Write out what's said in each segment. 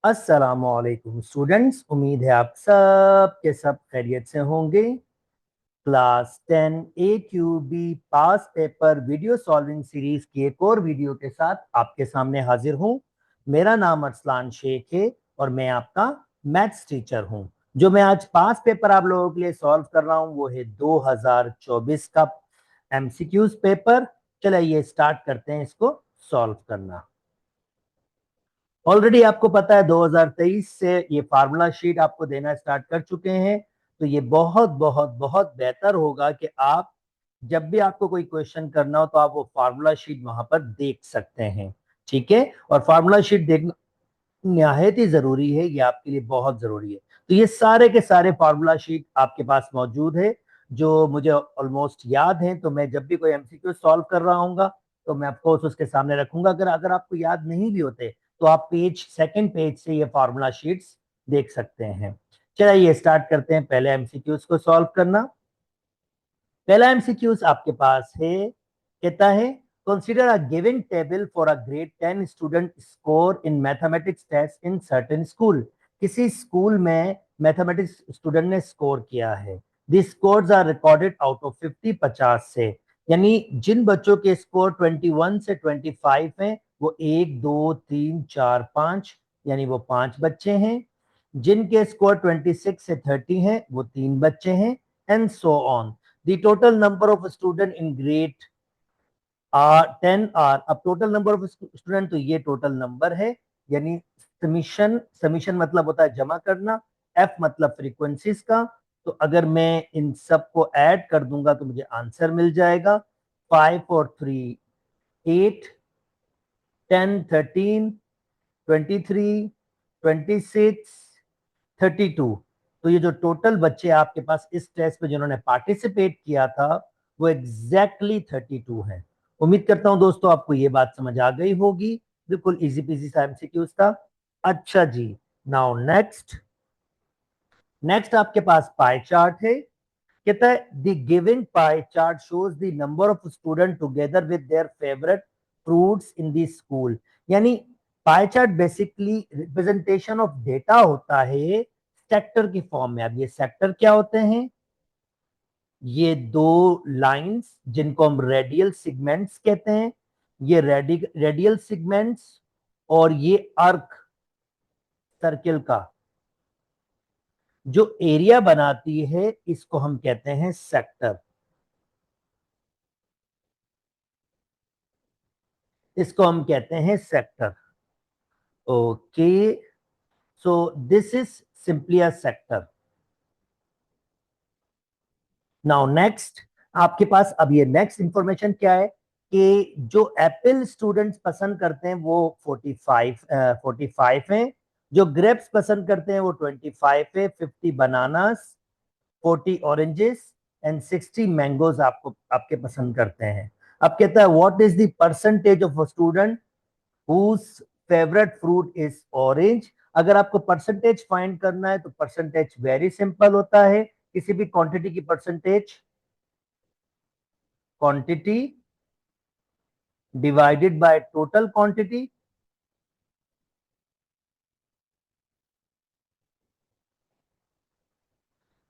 अस्सलामुअलैकुम स्टूडेंट्स, उम्मीद है आप सब के सब खैरियत से होंगे। क्लास 10 AQB पास पेपर वीडियो सॉल्विंग सीरीज की एक और वीडियो के साथ आपके सामने हाजिर हूं। मेरा नाम अरसलान शेख है और मैं आपका मैथ्स टीचर हूं। जो मैं आज पास पेपर आप लोगों के लिए सॉल्व कर रहा हूं वो है 2024 का MCQs पेपर। चलिए स्टार्ट करते हैं इसको सॉल्व करना। ऑलरेडी आपको पता है 2023 से ये फार्मूला शीट आपको देना स्टार्ट कर चुके हैं। तो ये बहुत बहुत बहुत बेहतर होगा कि आप जब भी आपको कोई क्वेश्चन करना हो तो आप वो फार्मूला शीट वहां पर देख सकते हैं। ठीक है, और फार्मूला शीट देखना निहायत ही जरूरी है, ये आपके लिए बहुत जरूरी है। तो ये सारे के सारे फार्मूला शीट आपके पास मौजूद है जो मुझे ऑलमोस्ट याद है। तो मैं जब भी कोई एमसीक्यू सॉल्व कर रहा हूँ तो मैं ऑफकोर्स उसके सामने रखूंगा। अगर अगर आपको याद नहीं भी होते तो आप सेकंड पेज से ये फार्मूला शीट्स देख सकते हैं। चलिए स्टार्ट करते हैं पहले एमसीक्यूज को सॉल्व करना। पहला एमसीक्यूज आपके पास है, कहता है consider a given table for a grade 10 student score in mathematics test in certain school. किसी स्कूल में मैथमेटिक्स स्टूडेंट ने स्कोर किया है। The scores are recorded out of 50, 50 से। यानी जिन बच्चों के स्कोर 21 से 25 हैं वो 1 2 3 4 5, यानी वो 5 बच्चे हैं। जिनके स्कोर 26 से 30 हैं वो 3 बच्चे हैं, and so on. The total number of student in grade are 10 are। अब टोटल नंबर ऑफ स्टूडेंट तो ये टोटल नंबर है, यानी समीशन, समीशन मतलब होता है जमा करना, एफ मतलब फ्रीक्वेंसीज का। तो अगर मैं इन सब को ऐड कर दूंगा तो मुझे आंसर मिल जाएगा 5 और 3 8, 10 13, 23, 26, 32। तो ये जो टोटल बच्चे आपके पास इस टेस्ट में जिन्होंने पार्टिसिपेट किया था वो एग्जैक्टली 32 है। उम्मीद करता हूं दोस्तों आपको ये बात समझ आ गई होगी। बिल्कुल इजी पीजी सा एमसीक्यूज था। अच्छा जी, नाउ नेक्स्ट। नेक्स्ट आपके पास पाई चार्ट है। कहता है the given pie chart shows the number of student together with their favourite fruits in the school. यानी pie chart basically representation of data होता है सेक्टर की फॉर्म में। अब ये सेक्टर क्या होते हैं? ये दो लाइंस जिनको हम रेडियल सिगमेंट्स कहते हैं, ये रेडियल सिगमेंट्स, और ये आर्क सर्किल का जो एरिया बनाती है इसको हम कहते हैं सेक्टर। इसको हम कहते हैं sector. Okay, so this is simply a sector. Now next आपके पास अब ये नेक्स्ट इंफॉर्मेशन क्या है कि जो एप्पल स्टूडेंट्स पसंद करते हैं वो 45 हैं। जो ग्रेप्स पसंद करते हैं वो 25 है। 50 बनानास, 40 ऑरेंजेस एंड 60 मैंगोज आपको आपके पसंद करते हैं। अब कहता है what is the percentage of a student whose favourite fruit is orange. अगर आपको परसेंटेज फाइंड करना है तो परसेंटेज वेरी सिंपल होता है। किसी भी क्वांटिटी की percentage, quantity divided by total quantity,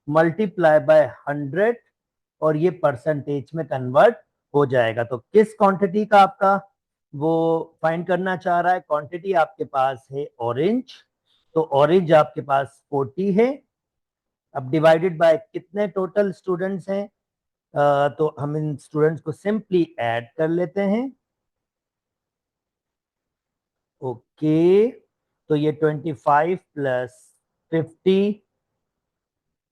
multiply by 100, और ये परसेंटेज में कन्वर्ट हो जाएगा। तो किस क्वांटिटी का आपका वो फाइंड करना चाह रहा है? क्वांटिटी आपके पास है ऑरेंज, तो ऑरेंज आपके पास 40 है। अब डिवाइडेड बाय कितने टोटल स्टूडेंट्स हैं? तो हम इन स्टूडेंट्स को सिंपली ऐड कर लेते हैं। ओके, तो ये 25 प्लस 50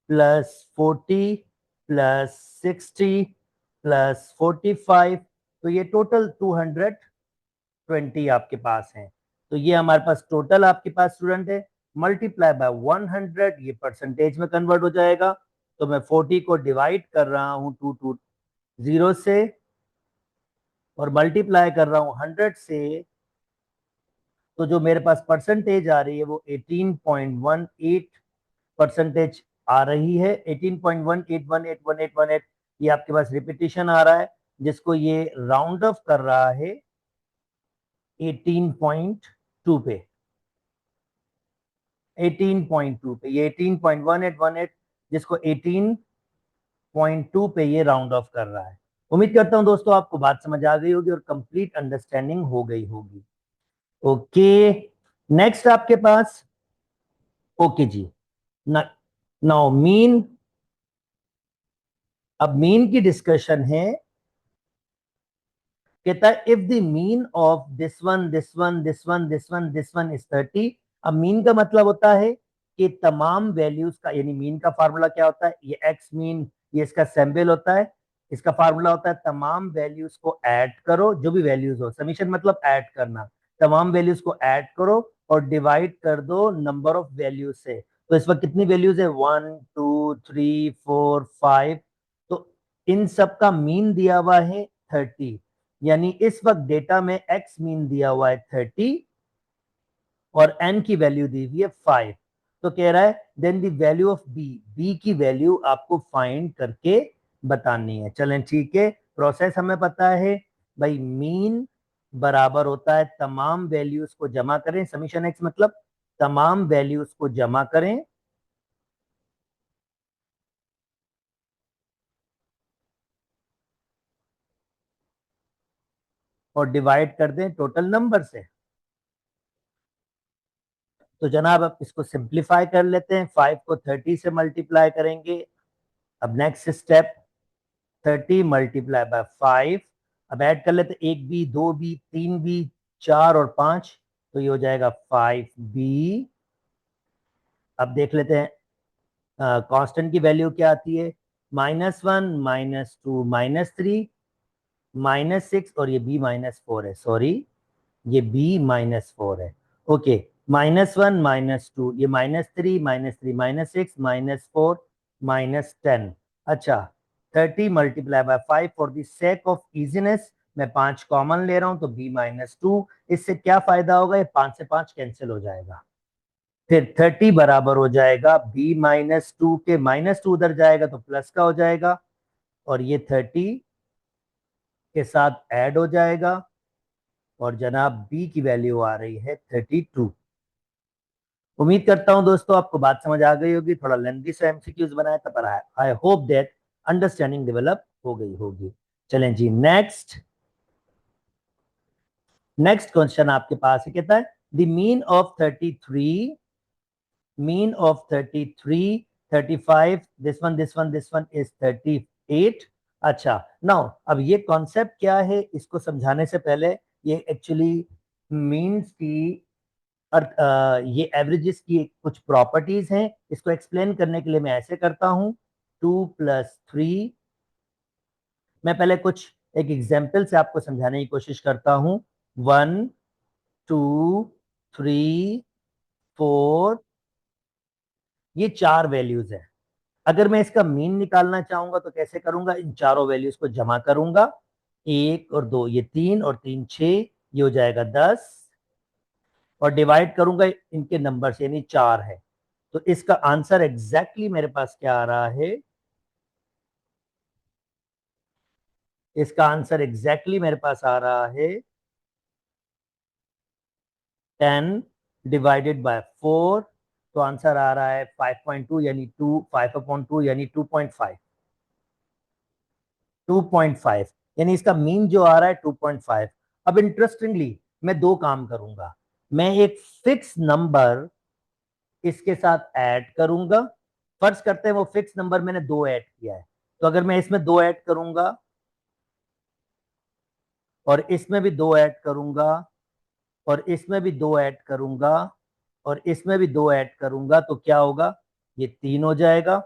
प्लस 40 प्लस 60 प्लस 45, तो ये टोटल 220 आपके पास हैं। तो ये हमारे पास टोटल आपके पास स्टूडेंट है। मल्टीप्लाई बाय 100, ये परसेंटेज में कन्वर्ट हो जाएगा। तो मैं 40 को डिवाइड कर रहा हूं 220 से, और मल्टीप्लाई कर रहा हूं 100 से। तो जो मेरे पास परसेंटेज आ रही है वो 18.18 परसेंटेज आ रही है। 18.181818, ये आपके पास रिपीटिशन आ रहा है जिसको ये राउंड ऑफ कर रहा है 18.2 पे। 18.2 पे, ये 18.1818 जिसको 18.2 पे ये राउंड ऑफ कर रहा है। उम्मीद करता हूं दोस्तों आपको बात समझ आ गई होगी और कंप्लीट अंडरस्टैंडिंग हो गई होगी। ओके, नेक्स्ट आपके पास, ओके जी, नाउ मीन। अब मीन की डिस्कशन है। कहता है if the mean of this one this one this one this one this one is 30। अब मीन का मतलब होता है कि तमाम वैल्यूज का, यानी मीन का फार्मूला क्या होता है, ये एक्स मीन, ये इसका सैंपल होता है। इसका फार्मूला होता है तमाम वैल्यूज को ऐड करो, जो भी वैल्यूज हो, समीशन मतलब ऐड करना, तमाम वैल्यूज को ऐड करो और डिवाइड कर दो नंबर ऑफ वैल्यूज से। तो इस वक्त कितनी वैल्यूज है, 1 2 3 4 5। तो इन सब का मीन दिया हुआ है 30, यानी इस वक्त डेटा में एक्स मीन दिया हुआ है 30 और एन की वैल्यू दी हुई है 5। तो कह रहा है then the value of B, B की वैल्यू आपको फाइंड करके बतानी है। चलें ठीक है, प्रोसेस हमें पता है भाई, मीन बराबर होता है तमाम वैल्यूज को जमा करें, समीशन एक्स मतलब तमाम वैल्यूज को जमा करें और डिवाइड कर दें टोटल नंबर से। तो जनाब अब इसको सिंप्लीफाई कर लेते हैं, 5 को 30 से मल्टीप्लाई करेंगे। अब नेक्स्ट स्टेप, 30 × 5। अब ऐड कर लेते, 1 बी 2 बी 3 बी 4 और 5, तो ये हो जाएगा 5b। अब देख लेते हैं कांस्टेंट की वैल्यू क्या आती है, -1 -2 -3 -6 और ये b -4 है, सॉरी ये b -4 है। ओके, -1 -2, ये -3 -3 -6 -4 -10। अच्छा, 30 × 5 for the sake of easiness मैं 5 कॉमन ले रहा हूं तो b -2। इससे क्या फायदा होगा, ये 5 से 5 कैंसिल हो जाएगा। फिर 30 बराबर हो जाएगा b -2 के, -2 उधर जाएगा तो प्लस का हो जाएगा और ये 30 के साथ ऐड हो जाएगा और जनाब b की वैल्यू आ रही है 32। उम्मीद करता हूं दोस्तों आपको बात समझ आ गई होगी, थोड़ा लेंथी से एमसीक्यूज बनाया था पर I hope that understanding develop हो गई होगी। चलें जी, नेक्स्ट नेक्स्ट क्वेश्चन आपके पास है, कहता है the mean of 33, mean of 33 35, this one is 38। अच्छा, नाउ अब ये कॉन्सेप्ट क्या है, इसको समझाने से पहले ये एक्चुअली मीन्स की और ये एवरेजेस की कुछ प्रॉपर्टीज हैं, इसको एक्सप्लेन करने के लिए मैं ऐसे करता हूं, 2 + 3। मैं पहले कुछ एक एग्जाम्पल से आपको समझाने की कोशिश करता हूं। 1 2 3 4, ये 4 वैल्यूज है। अगर मैं इसका मीन निकालना चाहूंगा तो कैसे करूंगा, इन चारों वैल्यूज को जमा करूंगा, 1 और 2 ये 3 और 3 6, ये हो जाएगा 10 और डिवाइड करूंगा इनके नंबर से, यानी 4 है। तो इसका आंसर एग्जैक्टली मेरे पास क्या आ रहा है, इसका आंसर एग्जैक्टली मेरे पास आ रहा है 10 ÷ 4। तो आंसर आ रहा है 5.2, यानी 5/2 यानी 2.5, 2.5, यानी इसका मीन जो आ रहा है 2.5। अब इंटरेस्टिंगली मैं दो काम करूंगा, मैं एक फिक्स नंबर इसके साथ ऐड करूंगा। फर्ज करते हैं वो फिक्स नंबर मैंने 2 ऐड किया है, तो अगर मैं इसमें 2 ऐड करूंगा और इसमें भी 2 ऐड करूंगा और इसमें भी 2 ऐड करूंगा और इसमें भी 2 ऐड करूंगा, तो क्या होगा, ये 3 हो जाएगा,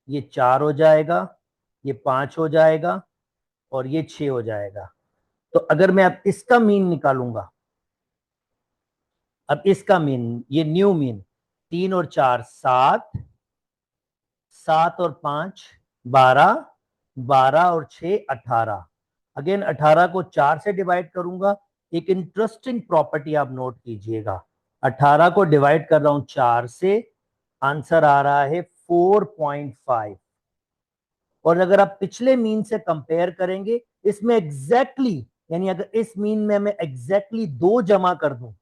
ये 4 हो जाएगा, ये 5 हो जाएगा और ये 6 हो जाएगा। तो अगर मैं अब इसका मीन निकालूंगा, अब इसका मीन, ये न्यू मीन, 3 और 4 7, 7 और 5 12, 12 और 6 18। अगेन 18 को 4 से डिवाइड करूंगा। एक इंटरेस्टिंग प्रॉपर्टी आप नोट कीजिएगा, 18 को डिवाइड कर रहा हूं 4 से, आंसर आ रहा है 4.5। और अगर आप पिछले मीन से कंपेयर करेंगे, इसमें एग्जैक्टली यानी अगर इस मीन में मैं एग्जैक्टली 2 जमा कर दूं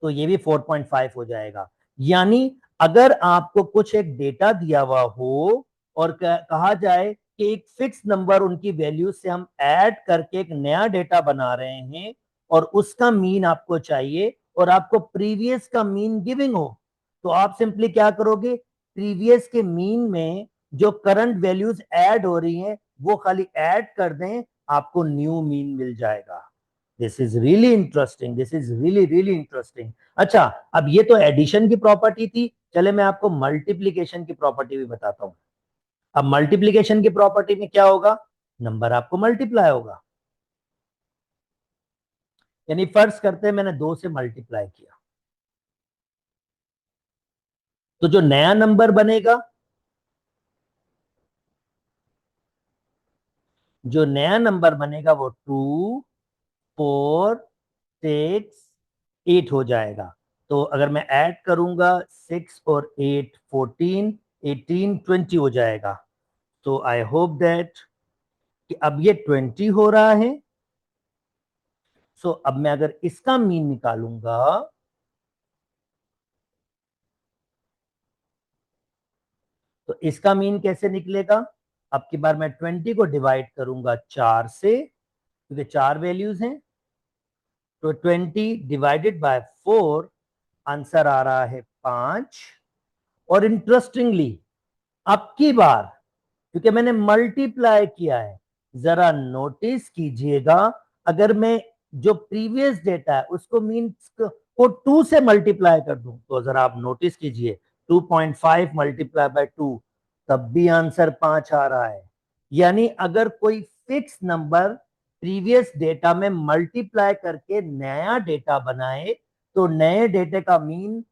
तो ये भी 4.5 हो जाएगा। यानी अगर आपको कुछ एक डेटा दिया हुआ हो और कहा जाए कि एक फिक्स नंबर उनकी वैल्यू से हम ऐड करके एक नया डेटा बना रहे हैं और उसका मीन आपको चाहिए और आपको प्रीवियस का मीन गिविंग हो, तो आप सिंपली क्या करोगे, प्रीवियस के मीन में जो करंट वैल्यूज ऐड हो रही हैं वो खाली ऐड कर दें, आपको न्यू मीन मिल जाएगा। This is really interesting, this is really really interesting. अच्छा, अब ये तो एडिशन की प्रॉपर्टी थी, चले मैं आपको मल्टीप्लीकेशन की प्रॉपर्टी भी बताता हूं। अब मल्टीप्लीकेशन की प्रॉपर्टी में क्या होगा, नंबर आपको मल्टीप्लाई होगा। यानी फर्ज करते हैं मैंने 2 से मल्टीप्लाई किया, तो जो नया नंबर बनेगा, जो नया नंबर बनेगा वो 2, 4, 6, 8 हो जाएगा। तो अगर मैं ऐड करूंगा 6 और 8, 14, 18, 20 हो जाएगा। तो आई होप दैट कि अब ये 20 हो रहा है। सो अब मैं अगर इसका मीन निकालूंगा, तो इसका मीन कैसे निकलेगा, अब की बार मैं 20 को डिवाइड करूंगा 4 से, क्योंकि 4 वैल्यूज हैं, तो 20 डिवाइडेड बाय 4, आंसर आ रहा है 5। और इंटरेस्टिंगली अब की बार क्योंकि मैंने मल्टीप्लाई किया है, जरा नोटिस कीजिएगा, अगर मैं जो प्रीवियस डेटा है उसको मीन को 2 से मल्टीप्लाई कर दूं, तो जरा आप नोटिस कीजिए 2.5 मल्टीप्लाई बाय 2, तब भी आंसर 5 आ रहा है। यानी अगर कोई फिक्स नंबर प्रीवियस डेटा में मल्टीप्लाई करके नया डेटा बनाए, तो नए डेटे का मीन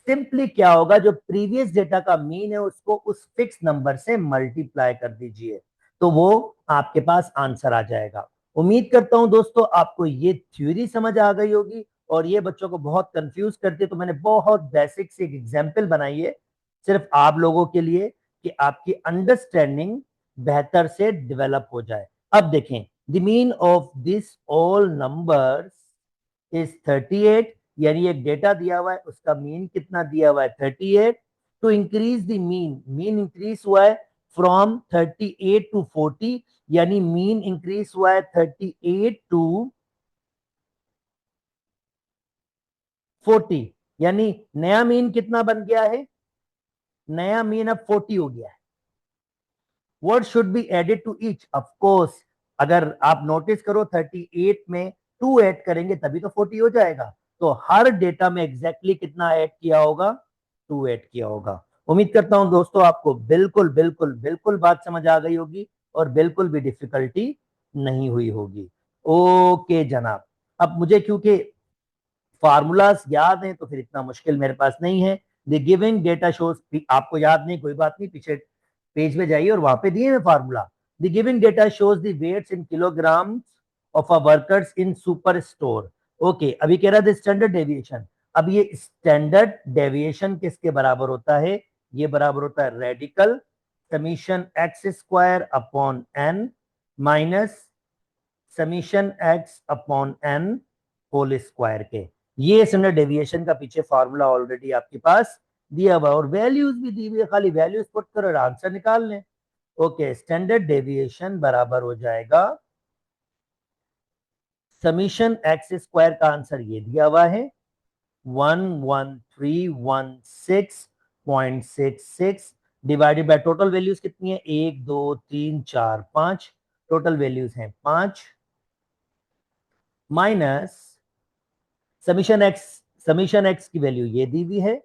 सिंपली क्या होगा, जो प्रीवियस डेटा का मीन है उसको उस फिक्स नंबर से मल्टीप्लाई कर दीजिए, तो वो आपके पास आंसर आ जाएगा। उम्मीद करता हूं दोस्तों आपको ये थ्योरी समझ आ गई होगी, और ये बच्चों को बहुत कंफ्यूज करती है, तो मैंने बहुत बेसिक से एक एग्जाम्पल बनाई है सिर्फ आप लोगों के लिए कि आपकी अंडरस्टैंडिंग बेहतर से डेवलप हो जाए। अब देखें, the mean of this all numbers is 38। यानी एक डेटा दिया हुआ है, उसका मीन कितना दिया हुआ है 38। To increase the mean, mean increase हुआ है फ्रॉम 38 टू 40, यानी मीन इंक्रीज हुआ है 38 टू 40। यानी नया मीन कितना बन गया है, नया मीन अब 40 हो गया है। What should be added to each, of course अगर आप नोटिस करो 38 में 2 ऐड करेंगे तभी तो 40 हो जाएगा, तो हर डेटा में एग्जैक्टली कितना ऐड किया होगा, 2 ऐड किया होगा। उम्मीद करता हूं दोस्तों आपको बिल्कुल बिल्कुल बिल्कुल बात समझ आ गई होगी और बिल्कुल भी डिफिकल्टी नहीं हुई होगी। ओके जनाब, अब मुझे क्योंकि फार्मूलाज याद हैं तो फिर इतना मुश्किल मेरे पास नहीं है। द गिविंग डेटा शोज, आपको याद नहीं कोई बात नहीं, पीछे पेज में जाइए और वहां पे दिए हैं formula. The giving data shows the weights in kilogram of a workers in super store. Okay, अभी कह रहा था स्टैंडर्ड डेविएशन। अब ये स्टैंडर्ड डेविएशन किसके बराबर होता है, ये बराबर होता है radical summation X square upon N minus summation X upon N whole square के। ये स्टैंडर्ड डेविएशन का पीछे फार्मूला ऑलरेडी आपके पास दिया हुआ और वैल्यूज भी दी हुई है, खाली वैल्यूज पुट करो और आंसर निकाल लें। ओके, स्टैंडर्ड डेविएशन बराबर हो जाएगा समीशन एक्स स्क्वायर का आंसर ये दिया हुआ है 11316.66 डिवाइडेड बाय टोटल वैल्यूज कितनी है 1 2 3 4 5, टोटल वैल्यूज हैं 5 माइनस समीशन एक्स की वैल्यू ये दी हुई है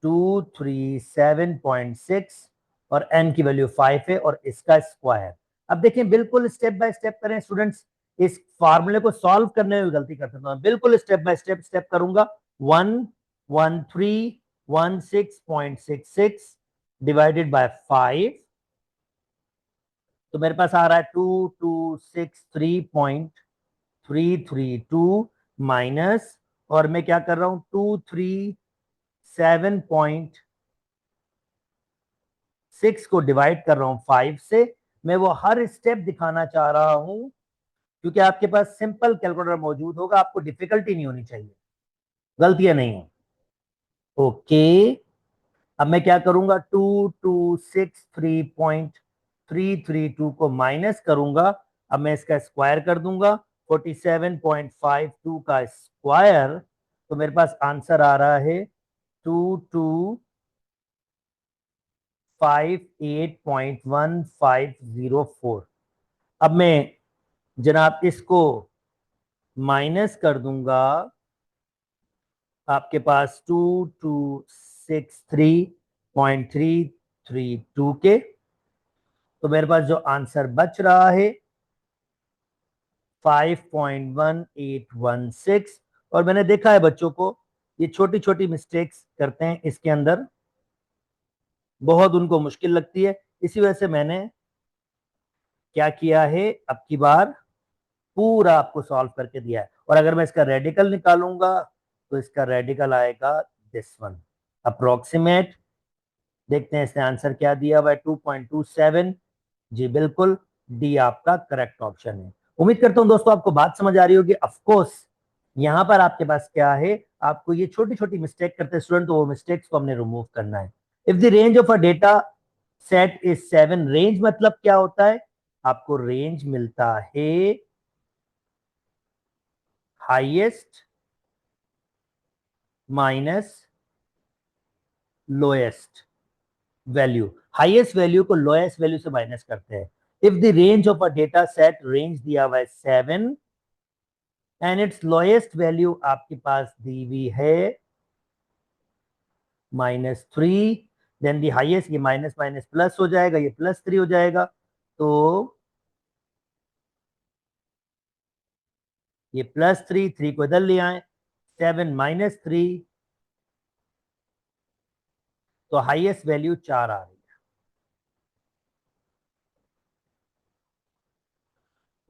237.6 और एन की वैल्यू 5 है और इसका स्क्वायर। अब देखें बिल्कुल स्टेप बाय स्टेप करें स्टूडेंट्स, इस फार्मूले को सॉल्व करने में गलती करते हैं, बिल्कुल स्टेप बाय स्टेप करूंगा। 11316.66 डिवाइडेड बाय 5, तो मेरे पास आ रहा है 2263.332 माइनस, और मैं क्या कर रहा हूं 237.6 को डिवाइड कर रहा हूं 5 से। मैं वो हर स्टेप दिखाना चाह रहा हूं क्योंकि आपके पास सिंपल कैलकुलेटर मौजूद होगा, आपको डिफिकल्टी नहीं होनी चाहिए, गलतियां नहीं हो। ओके, अब मैं क्या करूंगा, 2263.332 को माइनस करूंगा। अब मैं इसका स्क्वायर कर दूंगा, 47.52 का स्क्वायर, तो मेरे पास आंसर आ रहा है 2258.1504। अब मैं जनाब इसको माइनस कर दूंगा आपके पास 2263.332 के, तो मेरे पास जो आंसर बच रहा है 5.1816। और मैंने देखा है बच्चों को ये छोटी छोटी मिस्टेक्स करते हैं इसके अंदर, बहुत उनको मुश्किल लगती है, इसी वजह से मैंने क्या किया है, अब की बार पूरा आपको सॉल्व करके दिया है। और अगर मैं इसका रेडिकल निकालूंगा तो इसका रेडिकल आएगा दिस वन, अप्रोक्सीमेट। देखते हैं इसने आंसर क्या दिया हुआ है, 2.27। जी बिल्कुल, डी आपका करेक्ट ऑप्शन है। उम्मीद करता हूं दोस्तों आपको बात समझ आ रही होगी। ऑफ कोर्स यहां पर आपके पास क्या है, आपको ये छोटी छोटी मिस्टेक करते हैं स्टूडेंट, तो वो मिस्टेक्स को हमने रिमूव करना है। If the range of a data set is 7, range मतलब क्या होता है, आपको रेंज मिलता है highest minus lowest value. Highest value को लोएस्ट वैल्यू से माइनस करते हैं। If the range of a data set, range दिया हुआ है 7 एंड इट्स लोएस्ट वैल्यू आपके पास दी हुई है -3, देन दी हाईएस्ट, ये माइनस माइनस प्लस हो जाएगा, ये +3 हो जाएगा, तो ये +3, 3 को इधर ले आए, 7 -3, तो हाईएस्ट वैल्यू 4 आ रही है।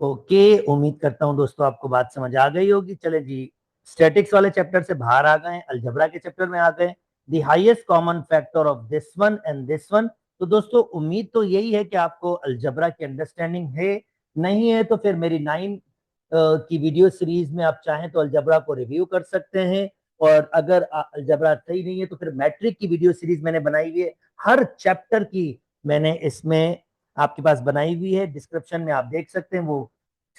ओके, उम्मीद करता हूं दोस्तों आपको बात समझ आ गई होगी। चले जी, स्टैटिक्स वाले चैप्टर से बाहर आ गए, अलजेब्रा के चैप्टर में आ गए। The highest common factor of this one and this one. तो दोस्तों उम्मीद तो यही है कि आपको अलजेब्रा की अंडरस्टैंडिंग है, नहीं है तो फिर मेरी 9 की वीडियो सीरीज में आप चाहें तो अलजेब्रा को रिव्यू कर सकते हैं। और अगर अलजेब्रा सही नहीं है तो फिर मैट्रिक की वीडियो सीरीज मैंने बनाई हुई है, हर चैप्टर की मैंने इसमें आपके पास बनाई हुई है, डिस्क्रिप्शन में आप देख सकते हैं, वो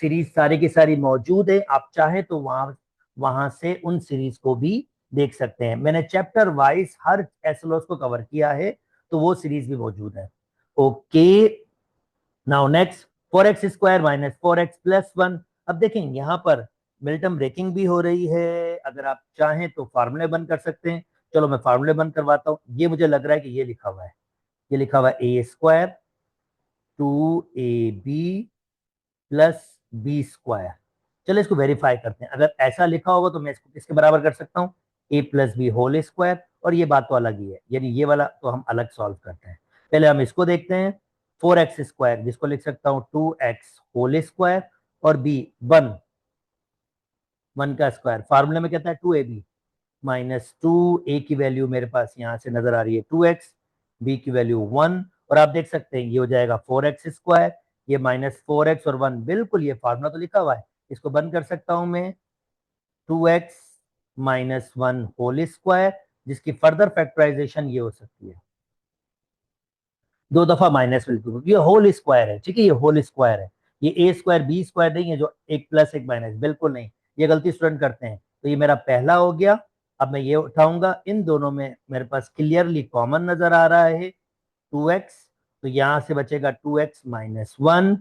सीरीज सारी की सारी मौजूद है। आप चाहें तो वहां वहां से उन सीरीज को भी देख सकते हैं। मैंने चैप्टर वाइज हर एसएलओस को कवर किया है, तो वो सीरीज भी मौजूद है। Okay, now next, 4x² - 4x+1। अब देखें यहाँ पर मिल्टन ब्रेकिंग भी हो रही है, अगर आप चाहें तो फार्मूले बंद कर सकते हैं। चलो मैं फार्मूले बंद करवाता हूँ। ये मुझे लग रहा है कि ये लिखा हुआ है, ये लिखा हुआ है A² 2AB+B²। चलो इसको वेरीफाई करते हैं, अगर ऐसा लिखा होगा तो मैं इसको किसके बराबर कर सकता हूँ, A+B² और ये बात तो अलग ही है, यानी ये वाला तो हम अलग सॉल्व करते हैं। पहले हम इसको देखते हैं, 4x² जिसको लिख सकता हूँ 2x² और b 1 का स्क्वायर, फार्मूले में कहता है 2AB -2, a की वैल्यू मेरे पास यहां से नजर आ रही है 2x, b की वैल्यू 1, और आप देख सकते हैं ये हो जाएगा 4x², ये -4x और 1, बिल्कुल ये फार्मूला तो लिखा हुआ है। इसको बंद कर सकता हूं मैं, 2x - 1 होल स्क्वायर, जिसकी फर्दर फैक्टराइजेशन ये हो सकती है, दो दफा माइनस बिल्कुल, ये होल स्क्वायर है, ठीक है, ये होल स्क्वायर है, ये A²B² नहीं है जो एक प्लस एक माइनस, बिल्कुल नहीं, ये गलती स्टूडेंट करते हैं। तो ये मेरा पहला हो गया। अब मैं ये उठाऊंगा, इन दोनों में मेरे पास क्लियरली कॉमन नजर आ रहा है 2x, तो यहां से बचेगा 2x - 1।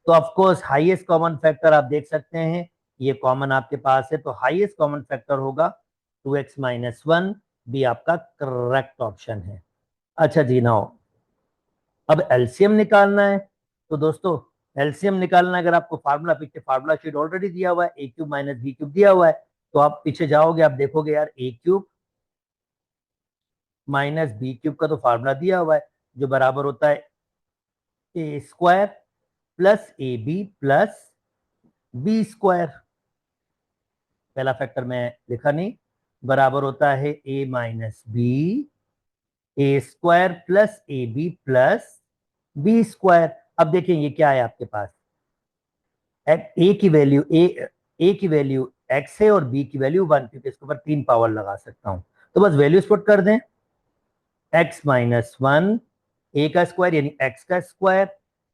तो ऑफकोर्स हाईएस्ट कॉमन फैक्टर आप देख सकते हैं, ये कॉमन आपके पास है, तो हाईएस्ट कॉमन फैक्टर होगा 2x - 1, बी आपका करेक्ट ऑप्शन है। अच्छा जी, नाउ अब एलसीएम निकालना है। तो दोस्तों एलसीएम निकालना है, अगर आपको फार्मूला पीछे फार्मूला शीट ऑलरेडी दिया हुआ है, A³ - B³ दिया हुआ है, तो आप पीछे जाओगे, आप देखोगे यार A³ - B³ का तो फार्मूला दिया हुआ है, जो बराबर होता है A² + AB + B²। पहला फैक्टर मैं लिखा नहीं, बराबर होता है A - B A² + AB + B²। अब देखें ये क्या है आपके पास, ए की वैल्यू ए की वैल्यू x है और b की वैल्यू 1, क्योंकि इसके ऊपर 3 पावर लगा सकता हूं। तो बस वैल्यूज पुट कर दें, x माइनस वन, ए का स्क्वायर यानी x का स्क्वायर,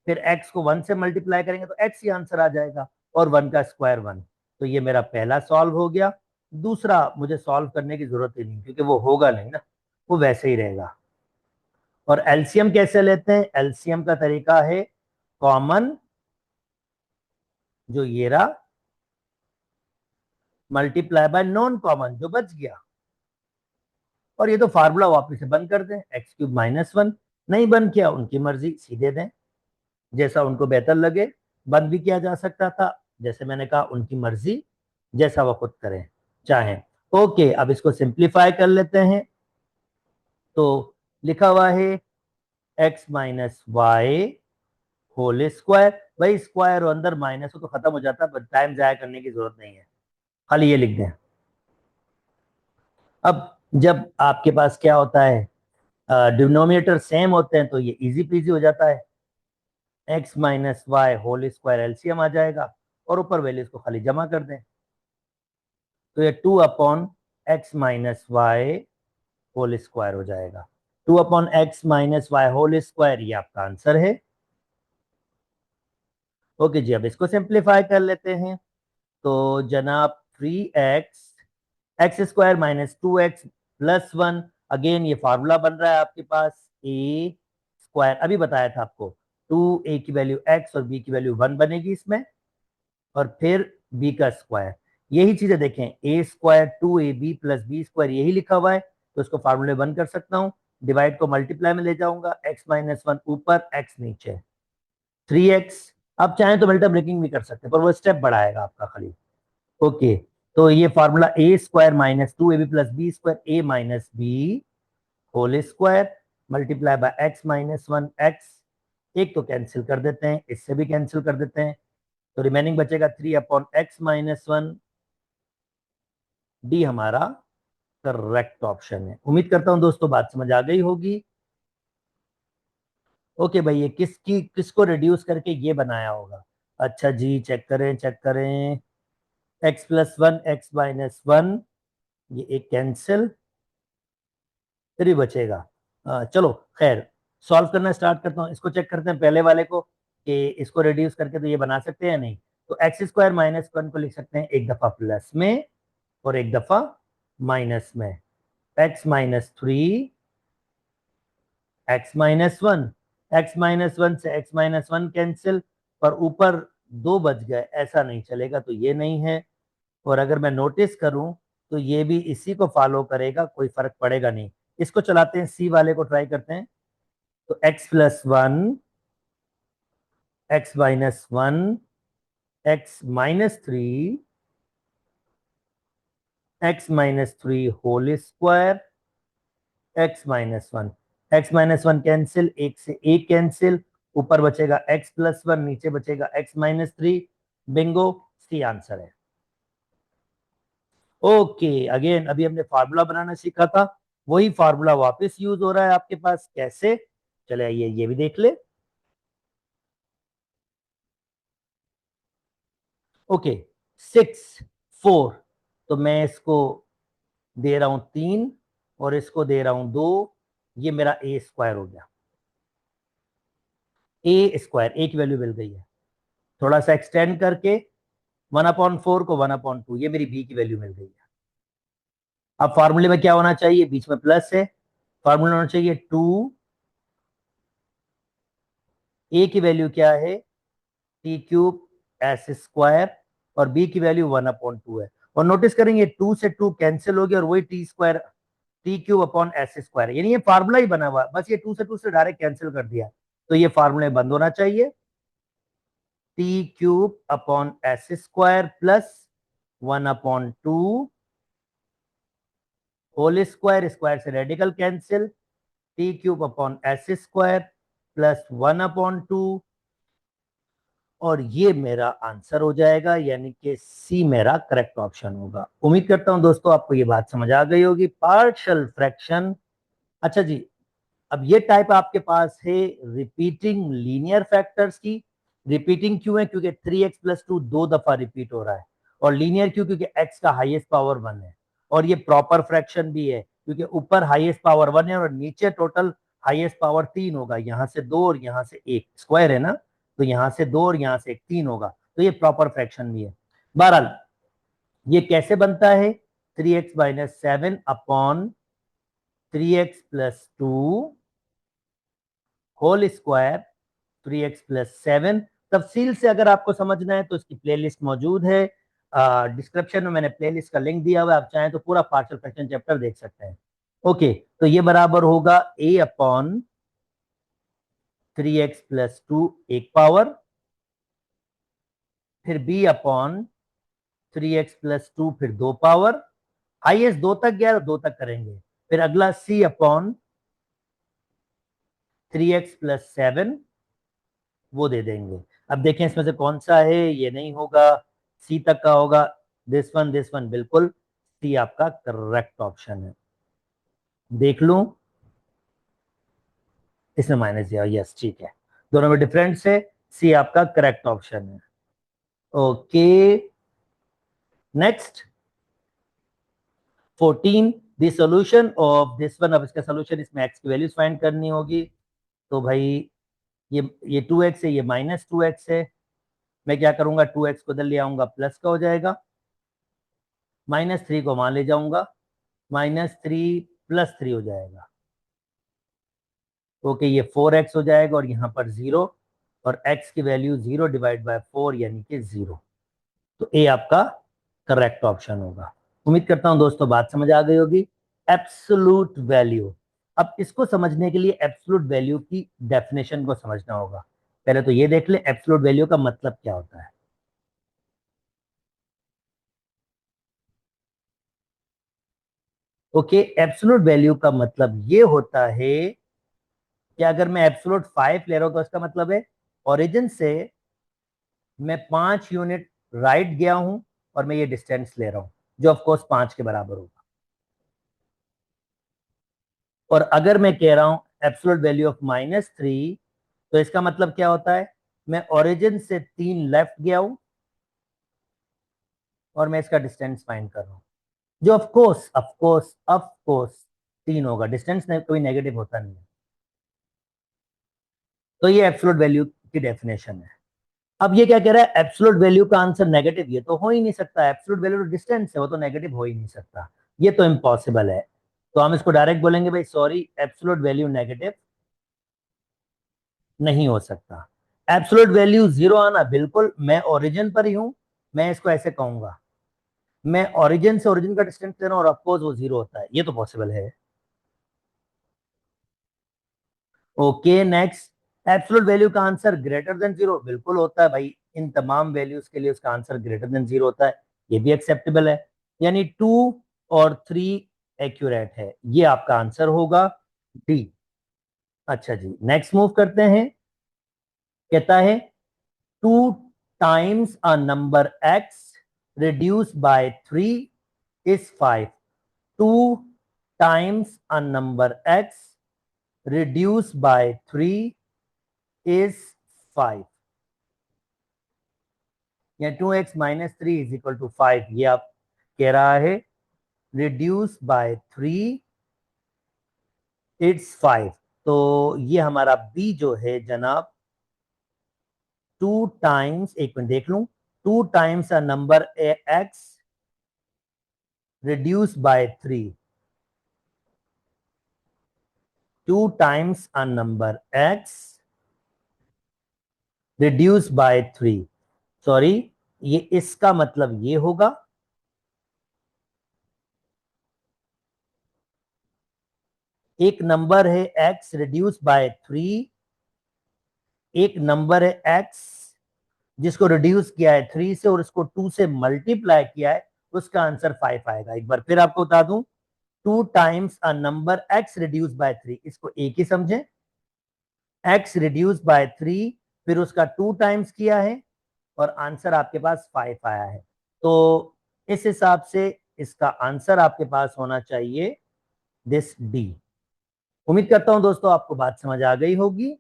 फिर x को 1 से मल्टीप्लाई करेंगे तो x ही आंसर आ जाएगा, और 1 का स्क्वायर 1। तो ये मेरा पहला सॉल्व हो गया। दूसरा मुझे सॉल्व करने की जरूरत ही नहीं, क्योंकि वो होगा नहीं ना, वो वैसे ही रहेगा। और एलसीएम कैसे लेते हैं? एलसीएम का तरीका है कॉमन, जो ये रहा, मल्टीप्लाई बाय नॉन कॉमन, जो बच गया। और ये तो फार्मूला वापस से बंद कर दें, एक्स क्यूब माइनस वन। नहीं बंद किया, उनकी मर्जी, सीधे दें, जैसा उनको बेहतर लगे। बंद भी किया जा सकता था, जैसे मैंने कहा, उनकी मर्जी, जैसा वो खुद करें चाहें। ओके, अब इसको सिंप्लीफाई कर लेते हैं। तो लिखा हुआ है x minus Y whole square. भाई स्क्वायर और अंदर माइनस हो तो खत्म हो जाता है, टाइम जाया करने की जरूरत नहीं है, खाली ये लिख दें। अब जब आपके पास क्या होता है, डिनोमिनेटर सेम होते हैं, तो ये इजी पीजी हो जाता है। X minus Y whole square LCM आ जाएगा, और ऊपर वैल्यूज को खाली जमा कर दें। तो ये 2 upon X minus Y whole square हो जाएगा। 2 upon X minus Y whole square, ये आपका आंसर है। ओके जी, अब इसको सिंप्लीफाई कर लेते हैं। तो जनाब 3x x square minus 2x plus 1, again ये फार्मूला बन रहा है आपके पास, ए स्क्वायर, अभी बताया था आपको, 2a की वैल्यू x और b की वैल्यू 1 बनेगी इसमें, और फिर b का स्क्वायर। यही चीजें देखें, a square 2ab plus B square, यही लिखा हुआ है, तो इसको फार्मूले बंद कर सकता हूँ। डिवाइड को मल्टीप्लाई में ले जाऊंगा, x माइनस वन ऊपर, x नीचे, 3x। आप चाहें तो मल्टा ब्रेकिंग भी कर सकते हैं, पर वो स्टेप बढ़ाएगा आपका खाली। ओके, तो ये formula A square minus 2ab plus B square, A minus B whole square multiply by X minus one X. एक तो कैंसिल कर देते हैं, इससे भी कैंसिल कर देते हैं, तो रिमेनिंग बचेगा 3 upon X minus one. D हमारा करेक्ट ऑप्शन है। उम्मीद करता हूं दोस्तों बात समझ आ गई होगी। ओके भाई, ये किसको रिड्यूस करके ये बनाया होगा? अच्छा जी, चेक करें चेक करें, x plus one X minus one, ये एक कैंसिल, फिर भी बचेगा। चलो खैर, सॉल्व करना स्टार्ट करता हूँ। इसको चेक करते हैं पहले वाले को, कि इसको रिड्यूस करके तो ये बना सकते हैं या नहीं। तो एक्स स्क्वायर माइनस वन को लिख सकते हैं एक दफा प्लस में और एक दफा माइनस में। X minus three X minus one, X minus one से एक्स माइनस वन कैंसिल, पर ऊपर दो बच गए, ऐसा नहीं चलेगा, तो ये नहीं है। और अगर मैं नोटिस करूं तो ये भी इसी को फॉलो करेगा, कोई फर्क पड़ेगा नहीं। इसको चलाते हैं, सी वाले को ट्राई करते हैं। तो X plus one X minus one X minus three X minus three whole square X minus one. X minus one cancel, एक से एक कैंसिल, ऊपर बचेगा एक्स प्लस वन, नीचे बचेगा X minus three. Bingo, C answer है। Okay, again अभी हमने फार्मूला बनाना सीखा था, वही फार्मूला वापस यूज हो रहा है आपके पास। कैसे? चले आइए ये भी देख ले। ओके, 6 4, तो मैं इसको दे रहा हूं 3 और इसको दे रहा हूं 2, ये मेरा ए स्क्वायर हो गया। ए स्क्वायर, ए की वैल्यू मिल गई है, थोड़ा सा एक्सटेंड करके 1/4 को 1/2, ये मेरी बी की वैल्यू मिल गई है। अब फार्मूले में क्या होना चाहिए? बीच में प्लस है, फार्मूला होना चाहिए 2, ए की वैल्यू क्या है? टी क्यूब एस स्क्वायर, और बी की वैल्यू 1/2 है। और नोटिस करेंगे 2 से 2 कैंसिल हो गया, और वही T square T cube upon s square, यानी ये फार्मूला ही बना हुआ, बस ये 2 से 2 से डायरेक्ट कैंसिल कर दिया। तो ये फार्मूले बंद होना चाहिए, t cube upon s square plus 1/2 whole square, square से radical cancel, t cube upon s square plus 1/2, और ये मेरा आंसर हो जाएगा, यानी कि सी मेरा करेक्ट ऑप्शन होगा। उम्मीद करता हूं दोस्तों आपको ये बात समझ आ गई होगी, पार्शियल फ्रैक्शन। अच्छा जी, अब ये टाइप आपके पास है रिपीटिंग लीनियर फैक्टर्स की। रिपीटिंग क्यों है? क्योंकि 3x प्लस टू 2 दफा रिपीट हो रहा है। और लीनियर क्यों? क्योंकि x का हाईएस्ट पावर 1 है। और ये प्रॉपर फ्रैक्शन भी है, क्योंकि ऊपर हाईएस्ट पावर 1 है और नीचे टोटल हाईएस्ट पावर 3 होगा। यहाँ से 2 और यहाँ से 1, स्क्वायर है ना, तो यहाँ से 2 और यहाँ से 1, 3 होगा, तो ये प्रॉपर फ्रैक्शन भी है। बहरहाल ये कैसे बनता है, 3x minus 7 upon 3x+2 whole square 3x+7। तफसील से अगर आपको समझना है तो इसकी प्लेलिस्ट मौजूद है, डिस्क्रिप्शन में मैंने प्लेलिस्ट का लिंक दिया हुआ है, आप चाहें तो पूरा पार्शियल फ्रैक्शन चैप्टर देख सकते हैं। ओके, तो ये बराबर होगा a अपॉन 3x+2 एक पावर, फिर b अपॉन 3x+2 फिर 2 पावर, हाईएस्ट 2 तक गया तो 2 तक करेंगे, फिर अगला c अपॉन 3x+7 वो दे देंगे। अब देखें इसमें से कौन सा है, ये नहीं होगा, सी तक का होगा, दिस वन बिल्कुल सी आपका करेक्ट ऑप्शन है। देख लूं, इसमें माइनस दिया, यस ठीक है, दोनों में डिफरेंस है, सी आपका करेक्ट ऑप्शन है। Okay next 14 the solution of this one. अब इसका सॉल्यूशन, इसमें एक्स की वैल्यूज फाइंड करनी होगी। तो भाई ये 2x है, ये -2x है, मैं क्या करूंगा, 2x को इधर ले आऊंगा, प्लस का हो जाएगा, -3 को वहां ले जाऊंगा, -3 +3 हो जाएगा। ओके, ये 4x हो जाएगा और यहाँ पर 0, और x की वैल्यू 0 डिवाइड बाय 4 यानी कि 0। तो ए आपका करेक्ट ऑप्शन होगा। उम्मीद करता हूं दोस्तों बात समझ आ गई होगी। एब्सोलूट वैल्यू, अब इसको समझने के लिए एब्सोलूट वैल्यू की डेफिनेशन को समझना होगा। पहले तो ये देख लें एब्सोलूट वैल्यू का मतलब क्या होता है। ओके, एब्सोलूट वैल्यू का मतलब ये होता है कि अगर मैं एब्सोलूट 5 ले रहा हूं तो इसका मतलब है ओरिजिन से मैं 5 यूनिट राइट गया हूं और मैं ये डिस्टेंस ले रहा हूं, जो ऑफ कोर्स 5 के बराबर होगा। और अगर मैं कह रहा हूं एब्सोलूट वैल्यू ऑफ -3, तो इसका मतलब क्या होता है, मैं ओरिजिन से 3 लेफ्ट गया हूं और मैं इसका डिस्टेंस फाइंड कर रहा हूं, जो ऑफ कोर्स 3 होगा, डिस्टेंस कोई नेगेटिव होता नहीं है। तो ये एब्सोलूट वैल्यू की डेफिनेशन है। अब ये क्या कह रहा है, एब्सोलूट वैल्यू का आंसर नेगेटिव, ये तो हो ही नहीं सकता, एब्सोलूट वैल्यू तो डिस्टेंस है, वो तो नेगेटिव हो ही नहीं सकता, ये तो इम्पॉसिबल है। तो हम इसको डायरेक्ट बोलेंगे भाई सॉरी, एब्सोलूट वैल्यू नेगेटिव नहीं हो सकता। एब्सोलूट वैल्यू 0 आना, बिल्कुल, मैं ओरिजिन पर ही हूं, मैं इसको ऐसे कहूंगा, मैं ओरिजिन से ओरिजिन का डिस्टेंस ले रहा हूं और ऑफकोर्स वो 0 होता है, ये तो पॉसिबल है। ओके नेक्स्ट, एब्सोलूट वैल्यू का आंसर ग्रेटर देन 0, बिल्कुल होता है भाई, इन तमाम वैल्यूज के लिए उसका आंसर ग्रेटर देन 0 होता है, ये भी एक्सेप्टेबल है, यानी 2 और 3 एक्यूरेट है, ये आपका आंसर होगा डी। अच्छा जी, नेक्स्ट मूव करते हैं। कहता है 2 times a number x reduced by 3 is 5। 2 times a number x reduced by 3 is 5, या 2x minus 3 is equal to 5, ये आप कह रहा है रिड्यूस बाय 3 इट्स 5। तो ये हमारा बी जो है जनाब, 2 टाइम्स, एक मिनट देख लूं, 2 times a number x reduce by 3, 2 times a number x reduce by 3, sorry, ये इसका मतलब ये होगा, एक नंबर है x रिड्यूस बाय 3, एक नंबर है x जिसको रिड्यूस किया है 3 से और इसको 2 से मल्टीप्लाई किया है, उसका आंसर 5 आएगा। एक बार फिर आपको बता दूं, 2 times a number x reduce by 3, इसको एक ही समझें, x रिड्यूस बाय 3, फिर उसका 2 टाइम्स किया है और आंसर आपके पास 5 आया है। तो इस हिसाब से इसका आंसर आपके पास होना चाहिए दिस डी। उम्मीद करता हूं दोस्तों आपको बात समझ आ गई होगी।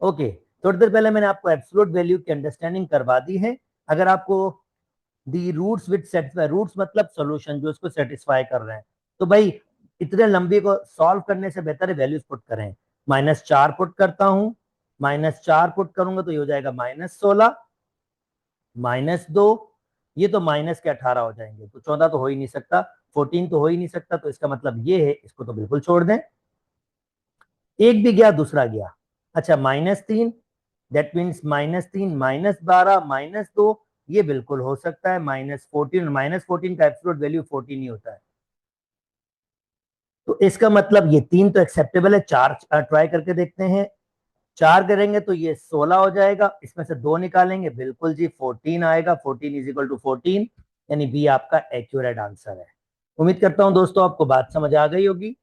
ओके, थोड़ी देर पहले मैंने आपको एब्सोल्यूट वैल्यू की अंडरस्टैंडिंग करवा दी है। अगर आपको the roots with satisfy, roots मतलब सॉल्यूशन जो इसको सेटिस्फाई कर रहे हैं, तो भाई इतने लंबी को सॉल्व करने से बेहतर है वैल्यूज पुट करें। -4 पुट करता हूं, -4 पुट करूंगा तो ये हो जाएगा -16, -2, ये तो माइनस के 18 हो जाएंगे, तो 14 तो हो ही नहीं सकता, 14 तो हो ही नहीं सकता, तो इसका मतलब ये है, इसको तो बिल्कुल छोड़ दें। एक भी गया, दूसरा गया। अच्छा, -3, दैट मीन्स -3, -12, -2, ये बिल्कुल हो सकता है। -14, -14 का एब्सोल्यूट वैल्यू 14 ही होता है, तो इसका मतलब ये 3 तो एक्सेप्टेबल है। 4 ट्राई करके देखते हैं। 4 करेंगे तो ये 16 हो जाएगा, इसमें से 2 निकालेंगे, बिल्कुल जी 14 आएगा। 14 इज इक्वल टू 14, यानी बी आपका एक्यूरेट आंसर है। उम्मीद करता हूं दोस्तों आपको बात समझ आ गई होगी।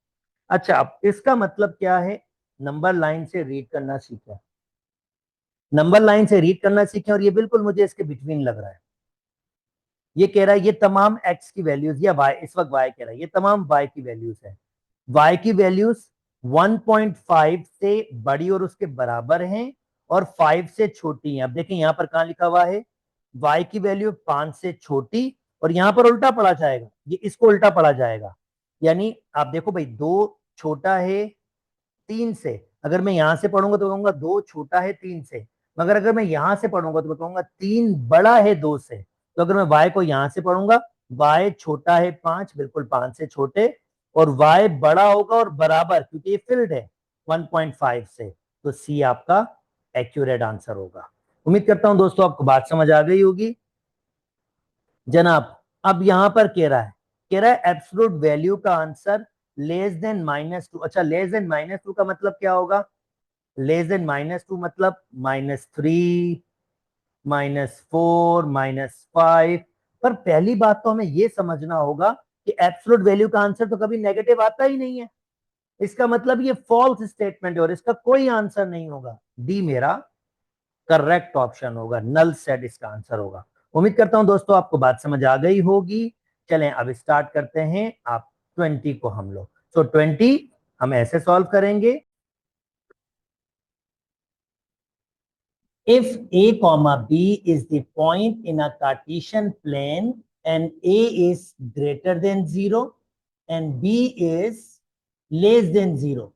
अच्छा, अब इसका मतलब क्या है, नंबर लाइन से रीड करना सीखें, नंबर लाइन से रीड करना सीखें, और ये बिल्कुल मुझे इसके बिटवीन लग रहा है। ये कह रहा है ये तमाम एक्स की वैल्यूज, या वाई, इस वक्त वाई कह रहा है, ये तमाम वाई की वैल्यूज है। वाई की वैल्यूज 1.5 से बड़ी और उसके बराबर हैं, और 5 से छोटी हैं। अब देखें यहां पर कहां लिखा हुआ है, वाई की वैल्यू 5 से छोटी, और यहां पर उल्टा पढ़ा जाएगा, ये इसको उल्टा पढ़ा जाएगा। यानी आप देखो भाई, 2 छोटा है 3 से, अगर मैं यहां से पढ़ूंगा तो कहूंगा 2 छोटा है 3 से, मगर अगर मैं यहां से पढ़ूंगा तो मैं कहूंगा 3 बड़ा है 2 से। तो अगर मैं y को यहां से पढ़ूंगा, y छोटा है 5, बिल्कुल 5 से छोटे, और y बड़ा होगा और बराबर, क्योंकि ये फिल्ड है 1.5 से, तो c आपका एक्यूरेट आंसर होगा। उम्मीद करता हूं दोस्तों आपको बात समझ आ गई होगी। जनाब, अब यहां पर कह रहा है एब्सोल्यूट वैल्यू का आंसर लेस देन -2। अच्छा, लेस देन -2 का मतलब क्या होगा, लेस देन -2 मतलब -3, -4, -5। पर पहली बात तो हमें यह समझना होगा कि एब्सोल्यूट वैल्यू का आंसर तो कभी नेगेटिव आता ही नहीं है। इसका मतलब ये फॉल्स स्टेटमेंट है और इसका कोई आंसर नहीं होगा। डी मेरा करेक्ट ऑप्शन होगा, नल सेट इसका आंसर होगा। उम्मीद करता हूं दोस्तों आपको बात समझ आ गई होगी। चलें अब स्टार्ट करते हैं। आप 20 को हम लोग, तो 20 हम ऐसे सॉल्व करेंगे। If a comma b is the point in a Cartesian plane and a is greater than 0 and b is less than 0,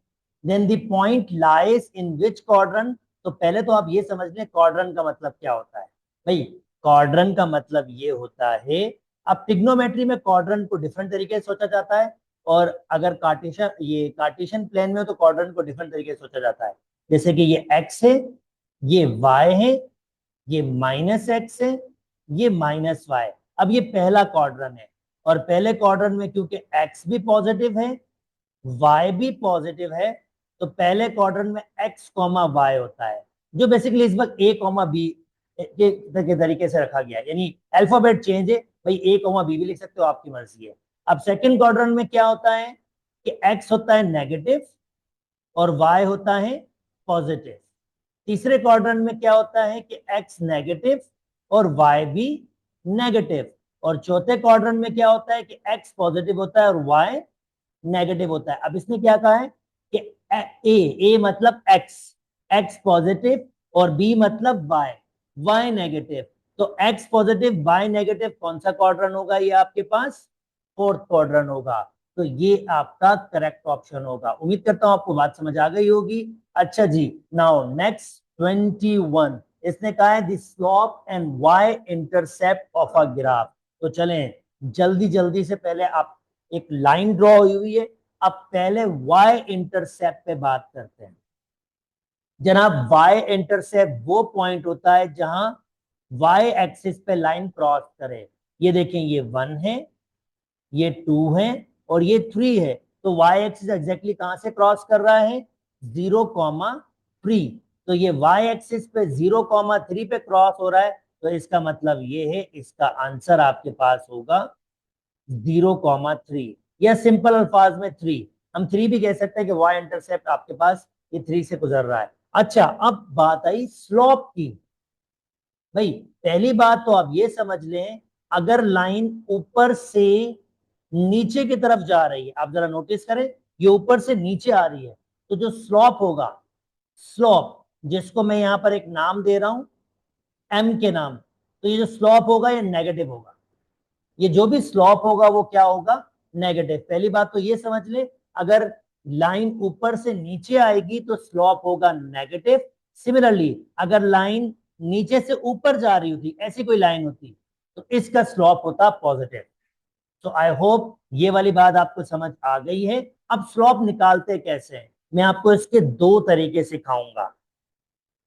then the point lies in which quadrant? तो पहले तो आप ये समझ लें क्वाड्रेंट का मतलब क्या होता है। भाई क्वाड्रेंट का मतलब ये होता है, अब ट्रिग्नोमेट्री में क्वाड्रेंट को डिफरेंट तरीके से सोचा जाता है, और अगर कार्टेशियन प्लेन में हो तो क्वाड्रेंट को डिफरेंट तरीके से सोचा जाता है। जैसे कि ये एक्स है, ये y है, ये -x है, ये -y। अब ये पहला क्वाड्रेंट है, और पहले क्वाड्रेंट में क्योंकि x भी पॉजिटिव है, y भी पॉजिटिव है, तो पहले क्वाड्रेंट में x, y होता है, जो बेसिकली इस वक्त a, b के तरीके से रखा गया है, यानी अल्फाबेट चेंज है। भाई a, b भी लिख सकते हो, आपकी मर्जी है। अब सेकंड क्वाड्रेंट में क्या होता है कि x होता है नेगेटिव और y होता है पॉजिटिव। तीसरे क्वाड्रेंट में क्या होता है कि x नेगेटिव और y भी नेगेटिव, और चौथे क्वाड्रेंट में क्या होता है कि x पॉजिटिव होता है और y नेगेटिव होता है। अब इसने क्या कहा है कि ए मतलब x पॉजिटिव, और b मतलब y नेगेटिव। तो x पॉजिटिव y नेगेटिव कौन सा क्वाड्रेंट होगा, ये आपके पास फोर्थ क्वाड्रेंट होगा। तो ये आपका करेक्ट ऑप्शन होगा। उम्मीद करता हूं आपको बात समझ आ गई होगी। अच्छा जी, नाउ नेक्स्ट 21, इसने कहा है the slope and Y intercept of a graph. तो चलें जल्दी जल्दी से, पहले आप, एक लाइन ड्रॉ हुई है, अब पहले वाई इंटरसेप्ट पे बात करते हैं। जनाब, वाई इंटरसेप्ट वो पॉइंट होता है जहां वाई एक्सिस पे लाइन क्रॉस करे। ये देखें, ये 1 है, ये 2 है, और ये 3 है। तो वाई एक्सिस एग्जैक्टली कहां से क्रॉस कर रहा है, 0,3। तो ये वाई एक्सिस पे 0,3 पे क्रॉस हो रहा है, तो इसका मतलब ये है, इसका आंसर आपके पास होगा 0,3, या सिंपल अल्फाज में 3। हम 3 भी कह सकते हैं कि वाई इंटरसेप्ट आपके पास ये 3 से गुजर रहा है। अच्छा, अब बात आई स्लोप की। भाई पहली बात तो आप ये समझ लें, अगर लाइन ऊपर से नीचे की तरफ जा रही है, आप जरा नोटिस करें, ये ऊपर से नीचे आ रही है, तो जो स्लोप होगा, स्लोप जिसको मैं यहां पर एक नाम दे रहा हूं एम के नाम, तो ये जो स्लोप होगा ये नेगेटिव होगा। ये जो भी स्लोप होगा वो क्या होगा, नेगेटिव। पहली बात तो ये समझ ले, अगर लाइन ऊपर से नीचे आएगी तो स्लोप होगा नेगेटिव। सिमिलरली अगर लाइन नीचे से ऊपर जा रही होती, ऐसी कोई लाइन होती, तो इसका स्लोप होता पॉजिटिव। तो आई होप ये वाली बात आपको समझ आ गई है। अब स्लोप निकालते कैसे हैं, मैं आपको इसके दो तरीके सिखाऊंगा।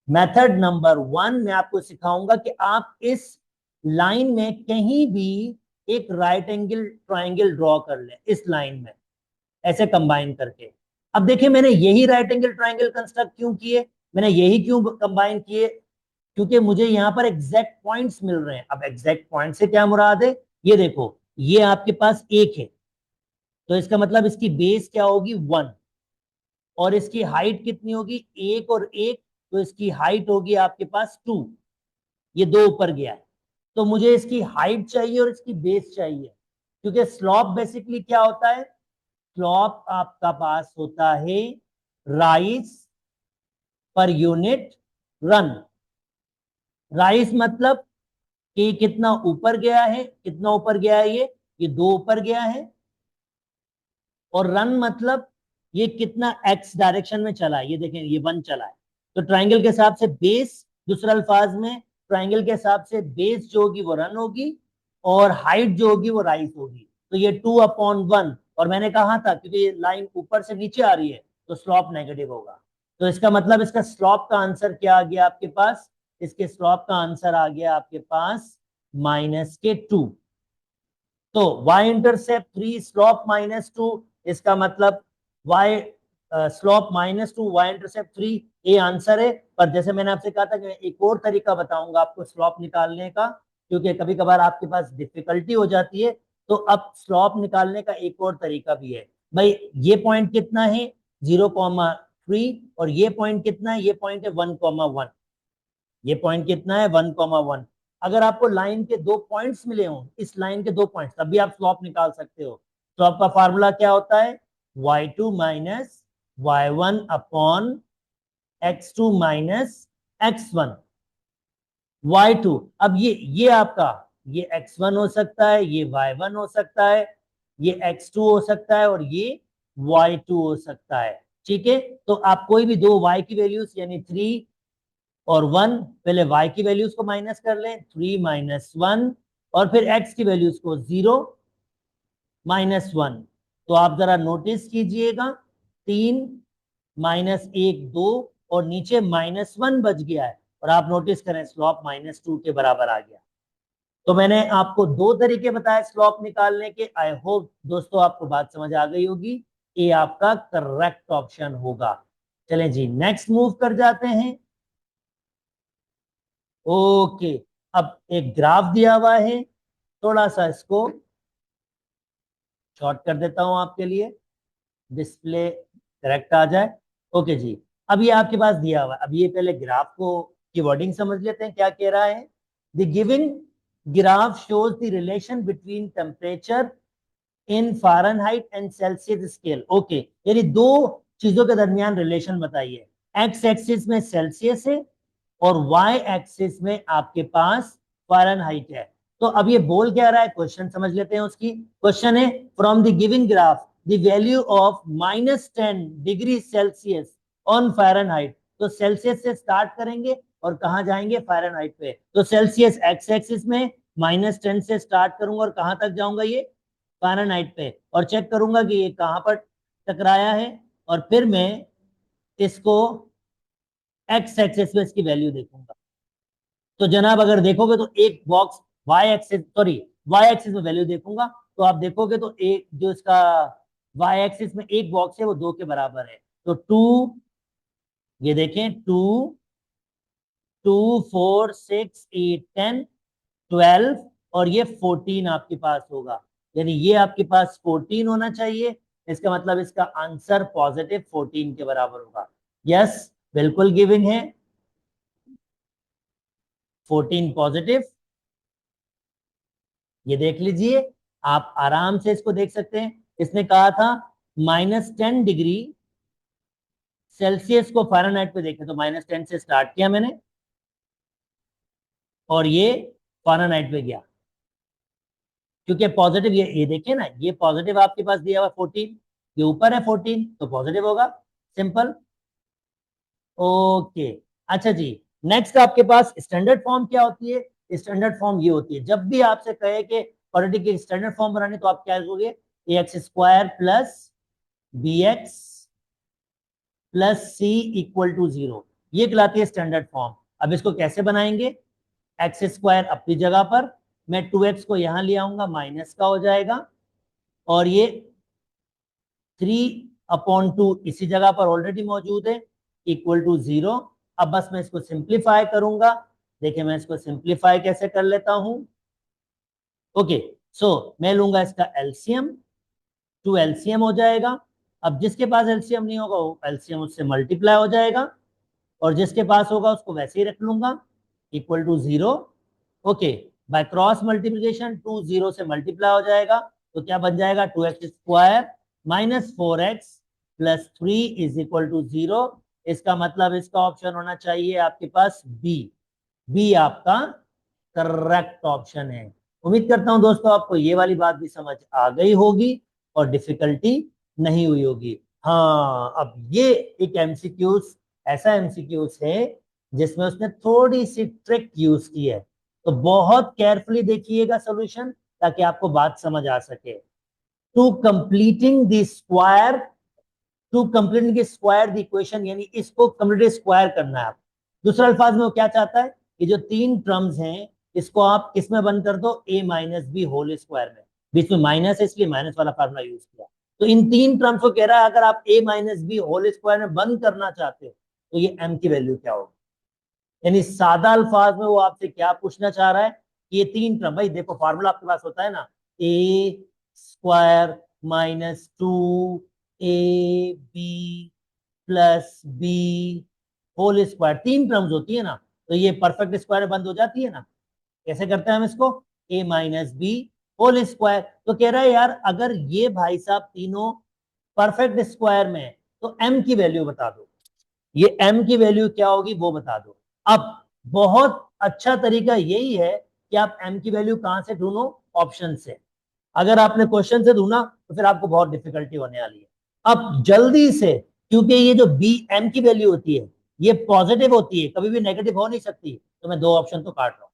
मेथड नंबर 1 मैं आपको सिखाऊंगा कि आप इस लाइन में कहीं भी एक राइट एंगल ट्राइंगल ड्रॉ कर लें, इस लाइन में ऐसे कंबाइन करके। अब देखिए मैंने यही राइट एंगल ट्राइंगल कंस्ट्रक्ट क्यों किए, मैंने यही क्यों कंबाइन किए, क्योंकि मुझे यहां पर एग्जैक्ट पॉइंट्स मिल रहे हैं। अब एग्जैक्ट पॉइंट से क्या मुराद है, ये देखो ये आपके पास एक है, तो इसका मतलब इसकी बेस क्या होगी 1, और इसकी हाइट कितनी होगी, एक और एक, तो इसकी हाइट होगी आपके पास 2। ये दो ऊपर गया है, तो मुझे इसकी हाइट चाहिए और इसकी बेस चाहिए, क्योंकि स्लॉप बेसिकली क्या होता है, स्लॉप आपका पास होता है rise per unit run. Rise मतलब कि कितना ऊपर गया है, कितना ऊपर गया है, ये दो ऊपर गया है, और रन मतलब ये कितना एक्स डायरेक्शन में चला है, ये देखें ये 1 चला है। तो ट्राइंगल के हिसाब से बेस, दूसरे अल्फाज में ट्राइंगल के हिसाब से बेस जो होगी वो रन होगी, और हाइट जो होगी वो राइज होगी। तो ये 2/1, और मैंने कहा था क्योंकि ये लाइन ऊपर से नीचे आ रही है तो स्लॉप नेगेटिव होगा। तो इसका मतलब इसका स्लॉप का आंसर क्या आ गया आपके पास, इसके स्लॉप का आंसर आ गया आपके पास -2। तो y इंटरसेप्ट 3 स्लॉप -2, इसका मतलब y स्लॉप -2 y इंटरसेप्ट 3, ये आंसर है। पर जैसे मैंने आपसे कहा था कि मैं एक और तरीका बताऊंगा आपको स्लॉप निकालने का, क्योंकि कभी कभार आपके पास डिफिकल्टी हो जाती है। तो अब स्लॉप निकालने का एक और तरीका भी है। भाई ये पॉइंट कितना है 0,3, और ये पॉइंट कितना है, ये पॉइंट है 1,1। ये पॉइंट कितना है 1,1। अगर आपको लाइन के दो पॉइंट्स मिले हों, इस लाइन के दो पॉइंट्स, तब भी आप स्लॉप निकाल सकते हो। स्लॉप का फार्मूला क्या होता है, y2 minus y1 upon x2 minus x1। y2, अब ये आपका ये x1 हो सकता है, ये y1 हो सकता है, ये x2 हो सकता है, और ये y2 हो सकता है। ठीक है, तो आप कोई भी दो y की वैल्यूज यानी 3 और 1, पहले y की वैल्यूज को माइनस कर लें, 3 माइनस 1, और फिर x की वैल्यूज को 0 -1। तो आप जरा नोटिस कीजिएगा, 3 -1 2, और नीचे -1 बच गया है, और आप नोटिस करें स्लॉप -2 के बराबर आ गया। तो मैंने आपको दो तरीके बताए स्लॉप निकालने के। आई होप दोस्तों आपको बात समझ आ गई होगी, ये आपका करेक्ट ऑप्शन होगा। चलें जी नेक्स्ट मूव कर जाते हैं। ओके, अब एक ग्राफ दिया हुआ है, थोड़ा सा इसको शॉर्ट कर देता हूं आपके लिए, डिस्प्ले करेक्ट आ जाए। ओके जी, अब ये आपके पास दिया हुआ है। अब ये पहले ग्राफ को की वर्डिंग समझ लेते हैं क्या कह रहा है। The given graph shows the relation between temperature in Fahrenheit and Celsius scale. Okay, यानी दो चीजों के दरमियान रिलेशन बताइए। एक्स एक्सिस में सेल्सियस है और वाई एक्सिस में आपके पास फ़ारेनहाइट है। तो अब ये बोल क्या रहा है, क्वेश्चन समझ लेते हैं उसकी। क्वेश्चन है from the given graph the value of -10 degree Celsius on Fahrenheit. तो सेल्सियस से स्टार्ट करेंगे और कहां जाएंगे, फ़ारेनहाइट पे। तो सेल्सियस एक्स एक्सिस में, -10 से स्टार्ट करूंगा और कहां तक जाऊंगा, ये फ़ारेनहाइट पे, और चेक करूंगा कि ये कहां पर टकराया है, और फिर मैं इसको एक्स एक्सिस में इसकी वैल्यू देखूंगा। तो जनाब अगर देखोगे तो एक बॉक्स वाई एक्सिस में वैल्यू देखूंगा, तो आप देखोगे तो एक जो इसका वाई एक्सिस में एक बॉक्स है वो 2 के बराबर है। तो 2, ये देखें 2, 2 4 6 8 10 12, और ये 14 आपके पास होगा, यानी ये आपके पास 14 होना चाहिए। इसका मतलब इसका आंसर पॉजिटिव 14 के बराबर होगा। यस, बिल्कुल गिविंग है 14 पॉजिटिव। ये देख लीजिए, आप आराम से इसको देख सकते हैं। इसने कहा था -10 डिग्री सेल्सियस को फ़ारेनहाइट पे देखें, तो -10 से स्टार्ट किया मैंने, और ये फ़ारेनहाइट पे गया। क्योंकि पॉजिटिव ये देखिए ना, ये पॉजिटिव आपके पास दिया हुआ 14, ये ऊपर है 14 तो पॉजिटिव होगा, सिंपल। ओके, अच्छा जी, नेक्स्ट आपके पास स्टैंडर्ड फॉर्म क्या होती है? स्टैंडर्ड फॉर्म ये होती है, जब भी आपसे कहे कि क्वाड्रेटिक की स्टैंडर्ड फॉर्म बनानी तो आप क्या करोगे? A x square plus b x plus c equal to 0, ये कहलाती है स्टैंडर्ड फॉर्म। अब इसको कैसे बनाएंगे? एक्स स्क्वायर अपनी जगह पर, मैं 2x को यहां ले आऊंगा, माइनस का हो जाएगा, और ये 3/2 इसी जगह पर ऑलरेडी मौजूद है, इक्वल टू 0। अब बस मैं इसको सिंप्लीफाई करूंगा, देखिए मैं इसको सिंप्लीफाई कैसे कर लेता हूं। ओके, सो मैं लूंगा इसका एलसीएम, 2 एलसीएम हो जाएगा। अब जिसके पास एलसीएम नहीं होगा वो एलसीएम उससे मल्टीप्लाई हो जाएगा, और जिसके पास होगा उसको वैसे ही रख लूंगा, equal to 0। Okay, by cross multiplication 2 0 से मल्टीप्लाई हो जाएगा, तो क्या बन जाएगा? 2x² minus 4x plus 3 is equal to 0। इसका मतलब इसका ऑप्शन होना चाहिए आपके पास बी। बी आपका करेक्ट ऑप्शन है। उम्मीद करता हूं दोस्तों आपको ये वाली बात भी समझ आ गई होगी और डिफिकल्टी नहीं हुई होगी। हाँ, अब ये एक एमसीक्यूज, ऐसा एमसीक्यूज है जिसमें उसने थोड़ी सी ट्रिक यूज की है, तो बहुत केयरफुली देखिएगा सॉल्यूशन, ताकि आपको बात समझ आ सके। To completing the square, to completing square the equation, यानी इसको कंप्लीट स्क्वायर करना है आप। दूसरा अल्फाज में वो क्या चाहता है कि जो तीन टर्म्स हैं इसको आप किसमें बंद कर दो? ए माइनस बी होल स्क्वायर में। बीच में माइनस है इसलिए माइनस वाला फार्मूला यूज किया। तो इन तीन टर्म्स को कह रहा है अगर आप ए माइनस बी होल स्क्वायर में बंद करना चाहते हो तो ये एम की वैल्यू क्या होगी? यानी सादा अल्फाज में वो आपसे क्या पूछना चाह रहा है कि ये तीन टर्म, भाई देखो फार्मूला आपके पास होता है ना, a square minus 2ab plus b whole square, तीन टर्म्स होती है ना, तो ये परफेक्ट स्क्वायर में बंद हो जाती है ना। कैसे करते हैं हम इसको? ए माइनस बी होल स्क्वायर। तो कह रहा है यार अगर ये भाई साहब तीनों परफेक्ट स्क्वायर में है तो एम की वैल्यू बता दो, ये एम की वैल्यू क्या होगी वो बता दो। अब बहुत अच्छा तरीका यही है कि आप एम की वैल्यू कहां से ढूंढो? ऑप्शन से। अगर आपने क्वेश्चन से ढूंढा तो फिर आपको बहुत डिफिकल्टी होने वाली है। अब जल्दी से, क्योंकि ये जो बी एम की वैल्यू होती है ये पॉजिटिव होती है, कभी भी नेगेटिव हो नहीं सकती, तो मैं दो ऑप्शन तो काट रहा हूं,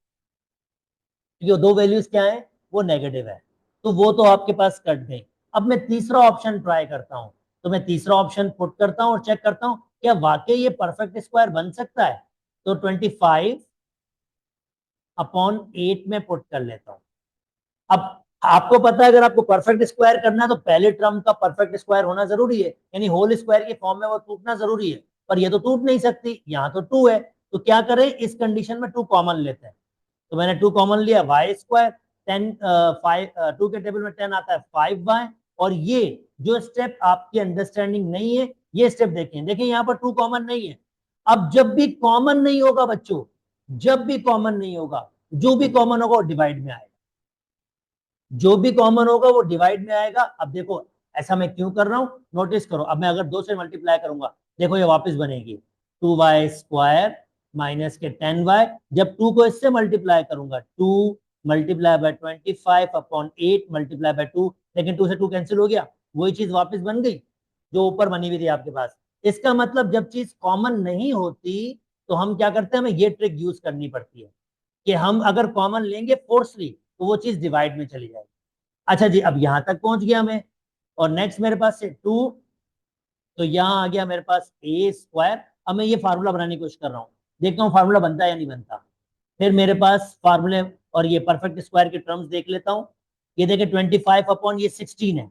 क्योंकि दो वैल्यूज क्या है? वो नेगेटिव है, तो वो तो आपके पास कट गई। अब मैं तीसरा ऑप्शन ट्राई करता हूं, तो मैं तीसरा ऑप्शन पुट करता हूं और चेक करता हूं क्या वाकई ये परफेक्ट स्क्वायर बन सकता है। तो 25/8 में पुट कर लेता हूं। अब आपको पता है अगर आपको परफेक्ट स्क्वायर करना है तो पहले टर्म का परफेक्ट स्क्वायर होना जरूरी है, यानी होल स्क्वायर के फॉर्म में वो टूटना जरूरी है, पर ये तो टूट नहीं सकती, यहां तो 2 है। तो क्या करें इस कंडीशन में? 2 कॉमन लेते हैं, तो मैंने 2 कॉमन लिया, वाई स्क्वायर 10, 2 के टेबल में 10 आता है 5y। और ये जो स्टेप आपकी अंडरस्टैंडिंग नहीं है, ये स्टेप देखें, देखिए यहां पर 2 कॉमन नहीं है। अब जब भी कॉमन नहीं होगा बच्चों, जब भी कॉमन नहीं होगा, जो भी कॉमन होगा वो डिवाइड में आएगा, जो भी कॉमन होगा वो डिवाइड में आएगा। अब देखो ऐसा मैं क्यों कर रहा हूं, नोटिस करो। अब मैं अगर 2 से मल्टीप्लाई करूंगा, देखो ये वापस बनेगी 2y² माइनस के 10y। जब 2 को इससे मल्टीप्लाई करूंगा, 2 मल्टीप्लाई बाय 25/8 मल्टीप्लाई बाय 2, लेकिन 2 से 2 कैंसिल हो गया, वही चीज वापस बन गई जो ऊपर बनी हुई थी आपके पास। इसका मतलब जब चीज कॉमन नहीं होती तो हम क्या करते हैं, हमें ये ट्रिक यूज करनी पड़ती है कि हम अगर कॉमन लेंगे फोर्सली तो वो चीज डिवाइड में चली जाएगी। अच्छा जी, अब यहां तक पहुंच गया मैं, और नेक्स्ट मेरे पास से 2, तो यहां आ गया मेरे पास ए स्क्वायर। अब मैं ये फार्मूला बनाने की कोशिश कर रहा हूं, देखता हूँ फार्मूला बनता है या नहीं बनता। फिर मेरे पास फार्मूले और ये परफेक्ट स्क्वायर के टर्म्स देख लेता हूँ। ये देखे 25/16 है,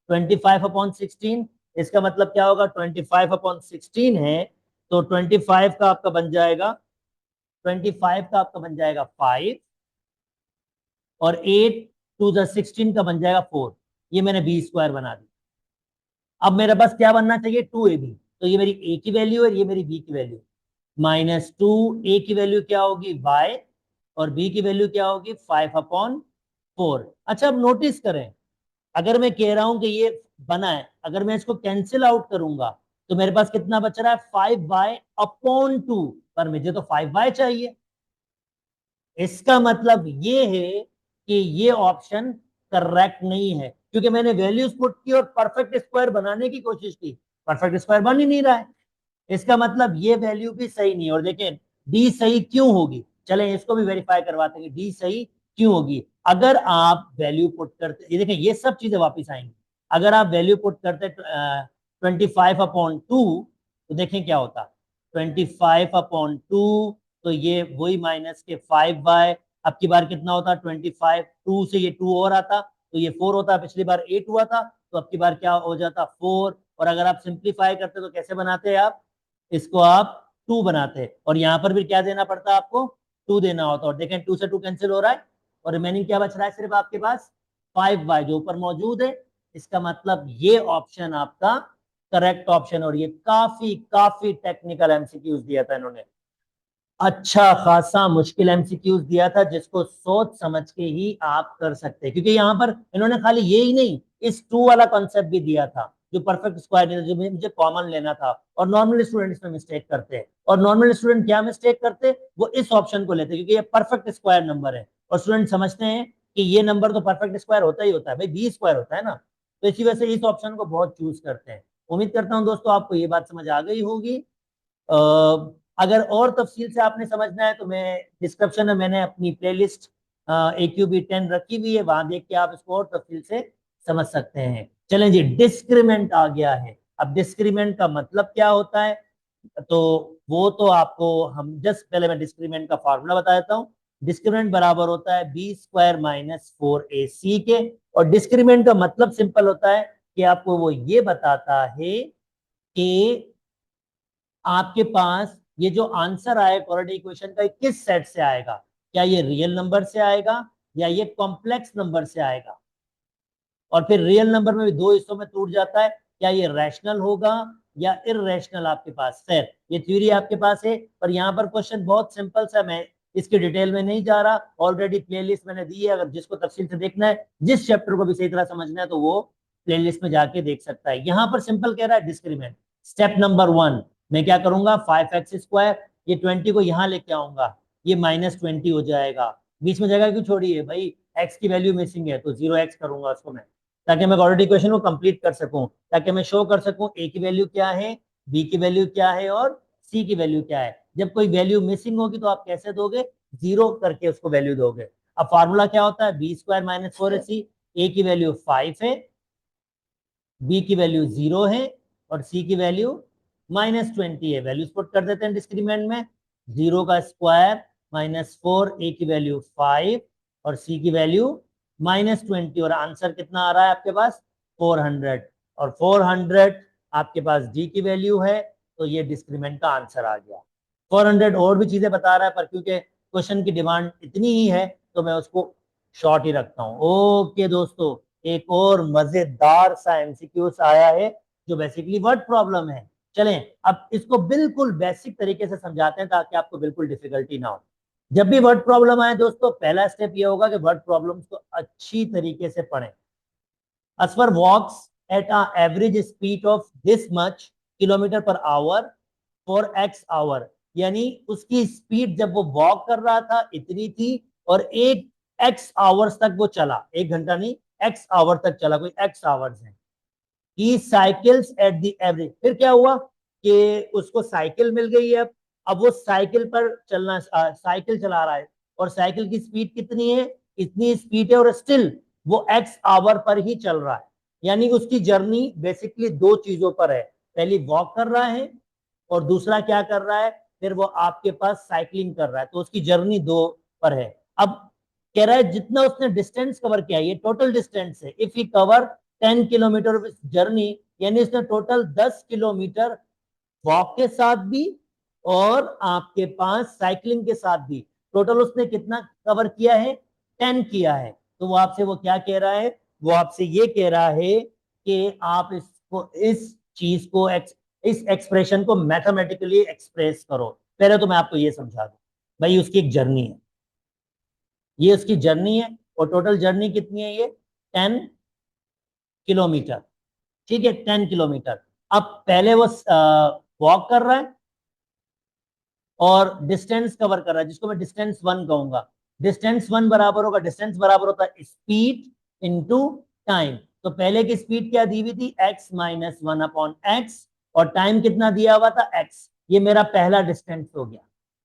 25/16, इसका मतलब क्या होगा? 25/16 है, तो 25 का आपका बन जाएगा, 25 का आपका बन जाएगा 5, और 8 टू द 16 का बन जाएगा 4। ये मैंने बी स्क्वायर बना दी। अब मेरे पास क्या बनना चाहिए? 2ab, तो ये मेरी ए की वैल्यू है, ये मेरी बी की वैल्यू। -2, ए की वैल्यू क्या होगी? y, और बी की वैल्यू क्या होगी? 5/4। अच्छा अब नोटिस करें, अगर मैं कह रहा हूं कि ये बना है, अगर मैं इसको कैंसिल आउट करूंगा तो मेरे पास कितना बच रहा है? 5y/2, पर मुझे तो 5y चाहिए। इसका मतलब ये है कि ये ऑप्शन करेक्ट नहीं है, क्योंकि मैंने वैल्यूज पुट की और परफेक्ट स्क्वायर बनाने की कोशिश की, परफेक्ट स्क्वायर बन ही नहीं रहा है। इसका मतलब ये वैल्यू भी सही नहीं है। और देखें डी सही क्यों होगी, चलें इसको भी वेरीफाई करवाते हैं कि डी सही क्यों होगी। अगर आप वैल्यू पुट करते, ये देखें ये सब चीजें वापस आएंगी, अगर आप वैल्यू पुट करते 25/2, तो देखें क्या होता, 25/2, तो ये वही माइनस के 5y, अब की बार कितना होता 25, 2 से ये 2 और आता तो ये 4 होता, पिछली बार 8 हुआ था तो अब की बार क्या हो जाता 4। और अगर आप सिंप्लीफाई करते तो कैसे बनाते हैं आप, इसको आप 2 बनाते हैं, और यहां पर भी क्या देना पड़ता है आपको, 2 देना होता है। और देखें 2 से 2 कैंसिल हो रहा है और रिमेनिंग क्या बच रहा है सिर्फ आपके पास 5y जो ऊपर मौजूद है। इसका मतलब ये ऑप्शन आपका करेक्ट ऑप्शन। और ये काफी काफी टेक्निकल एमसीक्यूज दिया था इन्होंने, अच्छा खासा मुश्किल एमसीक्यूज दिया था, जिसको सोच समझ के ही आप कर सकते हैं। क्योंकि यहाँ पर इन्होंने खाली ये ही नहीं, इस 2 वाला कॉन्सेप्ट भी दिया था, जो परफेक्ट स्क्वायर नहीं था, जो मुझे कॉमन लेना था। और नॉर्मल स्टूडेंट इसमें मिस्टेक करते हैं। और नॉर्मल स्टूडेंट क्या मिस्टेक करते हैं, वो इस ऑप्शन को लेते हैं क्योंकि ये परफेक्ट स्क्वायर नंबर है, और स्टूडेंट समझते हैं कि ये नंबर तो परफेक्ट स्क्वायर होता ही होता है, भाई बी स्क्वायर होता है ना, तो इसी वजह से इस ऑप्शन को बहुत चूज करते हैं। उम्मीद करता हूँ दोस्तों आपको ये बात समझ आ गई होगी। अगर और तफसील से आपने समझना है तो मैं डिस्क्रिप्शन में मैंने अपनी प्लेलिस्ट AQB10 रखी हुई है, वहां देख के आप इसको और तफसील से समझ सकते हैं। चलें जी, डिस्क्रीमेंट आ गया है। अब डिस्क्रीमेंट का मतलब क्या होता है, तो वो तो आपको हम जस्ट पहले मैं डिस्क्रीमेंट का फॉर्मूला बता देता हूँ। डिस्क्रीमेंट बराबर होता है B² - 4AC के। और डिस्क्रीमेंट का मतलब सिंपल होता है कि आपको वो ये बताता है कि आपके पास ये जो आंसर आए क्वाड्रेटिक इक्वेशन का किस सेट से आएगा, क्या ये रियल नंबर से आएगा या ये कॉम्प्लेक्स नंबर से आएगा। और फिर रियल नंबर में भी दो हिस्सों में टूट जाता है, क्या ये रैशनल होगा या इररेशनल आपके पास। खैर ये थ्योरी आपके पास है, पर यहाँ पर क्वेश्चन बहुत सिंपल सा, मैं इसके डिटेल में नहीं जा रहा, ऑलरेडी प्लेलिस्ट मैंने दी है, अगर जिसको तफसील से देखना है, जिस चैप्टर को भी सही तरह समझना है तो वो प्लेलिस्ट में जाके देख सकता है। यहाँ पर सिंपल कह रहा है डिस्क्रीमेंट। स्टेप नंबर 1 मैं क्या करूंगा, 5x², ये 20 को यहाँ लेके आऊंगा, ये -20 हो जाएगा, बीच में जगह क्यों छोड़ी है भाई, x की वैल्यू मिसिंग है तो 0x करूंगा उसको मैं, ताकि मैं क्वाड्रेटिक इक्वेशन को कंप्लीट कर सकूं, ताकि मैं शो कर सकूं ए की वैल्यू क्या है, बी की वैल्यू क्या है और सी की वैल्यू क्या है। जब कोई वैल्यू मिसिंग होगी तो आप कैसे दोगे, 0 करके उसको वैल्यू दोगे। अब फार्मूला क्या होता है, B² - 4AC, ए की वैल्यू 5 है, बी की वैल्यू 0 है और सी की वैल्यू -20 है। वैल्यूज पुट कर देते हैं डिस्क्रीमेंट में, 0 का स्क्वायर -4, ए की वैल्यू 5 और सी की वैल्यू -20, और आंसर कितना आ रहा है आपके पास 400, और 400 आपके पास डी की वैल्यू है, तो ये डिस्क्रीमेंट का आंसर आ गया। 400 और भी चीजें बता रहा है, पर क्योंकि क्वेश्चन की डिमांड इतनी ही है तो मैं उसको शॉर्ट ही रखता हूँ। ओके दोस्तों, एक और मजेदार सा एमसीक्यू आया है जो बेसिकली वर्ड प्रॉब्लम है। चलें अब इसको बिल्कुल बेसिक तरीके से समझाते हैं ताकि आपको बिल्कुल डिफिकल्टी ना हो। जब भी वर्ड प्रॉब्लम आए दोस्तों, पहला स्टेप ये होगा कि वर्ड प्रॉब्लम्स को अच्छी तरीके से पढ़ें। Aswar walks at an average speed of this much km/h for x hour, यानी उसकी स्पीड जब वो वॉक कर रहा था इतनी थी, और एक x आवर्स तक वो चला, 1 घंटा नहीं x आवर तक चला, कोई x आवर्स है। ही साइकिल्स एट द एवरेज, फिर क्या हुआ कि उसको साइकिल मिल गई है। अब वो साइकिल पर चलना, साइकिल चला रहा है, और साइकिल की स्पीड कितनी है, इतनी स्पीड है, और स्टिल वो x आवर पर ही चल रहा है। यानी उसकी जर्नी बेसिकली दो चीजों पर है, पहली वॉक कर रहा है और दूसरा क्या कर रहा है, फिर वो आपके पास साइकिलिंग कर रहा है, तो उसकी जर्नी दो पर है। अब कह रहा है जितना उसने डिस्टेंस कवर किया, ये टोटल डिस्टेंस है, if he cover 10 kilometre journey, यानी उसने टोटल 10 किलोमीटर वॉक के साथ भी और आपके पास साइकिलिंग के साथ भी, टोटल उसने कितना कवर किया है, 10 किया है। तो वो आपसे वो क्या कह रहा है, वो आपसे ये कह रहा है कि आप इसको, इस चीज को, इस एक्सप्रेशन को मैथमेटिकली एक्सप्रेस करो। पहले तो मैं आपको ये समझा दूं, भाई उसकी एक जर्नी है, ये उसकी जर्नी है, और टोटल जर्नी कितनी है, ये 10 किलोमीटर, ठीक है 10 किलोमीटर। अब पहले वो वॉक कर रहा है और डिस्टेंस कवर कर रहा है, जिसको मैं डिस्टेंस 1 कहूंगा। डिस्टेंस 1 बराबर होगा, डिस्टेंस बराबर होता है स्पीड इंटू टाइम। तो पहले की स्पीड क्या दी हुई थी, x माइनस 1/x, और टाइम कितना दिया हुआ था, x। ये मेरा पहला डिस्टेंस हो गया,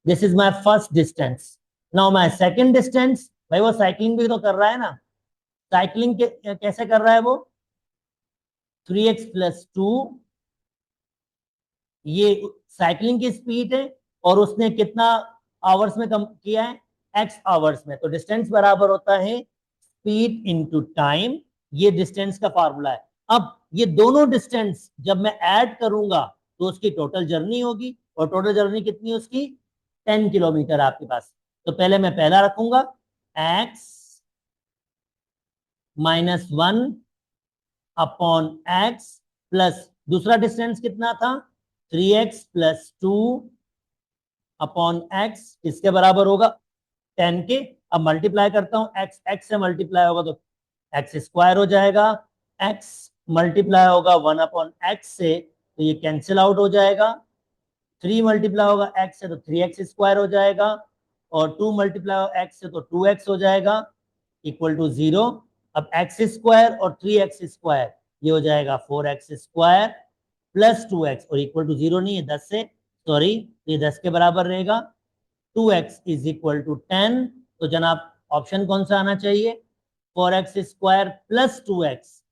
this is my first distance. Now my second distance, भाई वो साइकिलिंग भी तो कर रहा है ना, साइकिलिंग कैसे कर रहा है वो, 3x+2, ये साइकिलिंग की स्पीड है, और उसने कितना आवर्स में कम किया है, x आवर्स में। तो डिस्टेंस बराबर होता है स्पीड इंटू टाइम, ये डिस्टेंस का फॉर्मूला है। अब ये दोनों डिस्टेंस जब मैं ऐड करूंगा तो उसकी टोटल जर्नी होगी, और टोटल जर्नी कितनी है उसकी, 10 किलोमीटर आपके पास। तो पहले मैं पहला रखूंगा, x -1/x, प्लस दूसरा डिस्टेंस कितना था, 3x+2/x, किसके बराबर होगा, 10 के। अब मल्टीप्लाई करता हूं, x x से मल्टीप्लाई होगा तो x² हो जाएगा, x मल्टीप्लाई होगा 1/x से तो ये कैंसिल आउट हो जाएगा, 3 मल्टीप्लाई होगा x से तो 3x² हो जाएगा, और 2 मल्टीप्लाई होगा x से तो 2x हो जाएगा, इक्वल टू 0। अब x² और 3x², ये हो जाएगा 4x² प्लस 2x, और इक्वल टू 0 नहीं है, 10 से, सॉरी, ये 10 के बराबर रहेगा, 2x इज इक्वल टू 10। तो जनाब ऑप्शन कौन सा आना चाहिए, 4x² प्लस 2x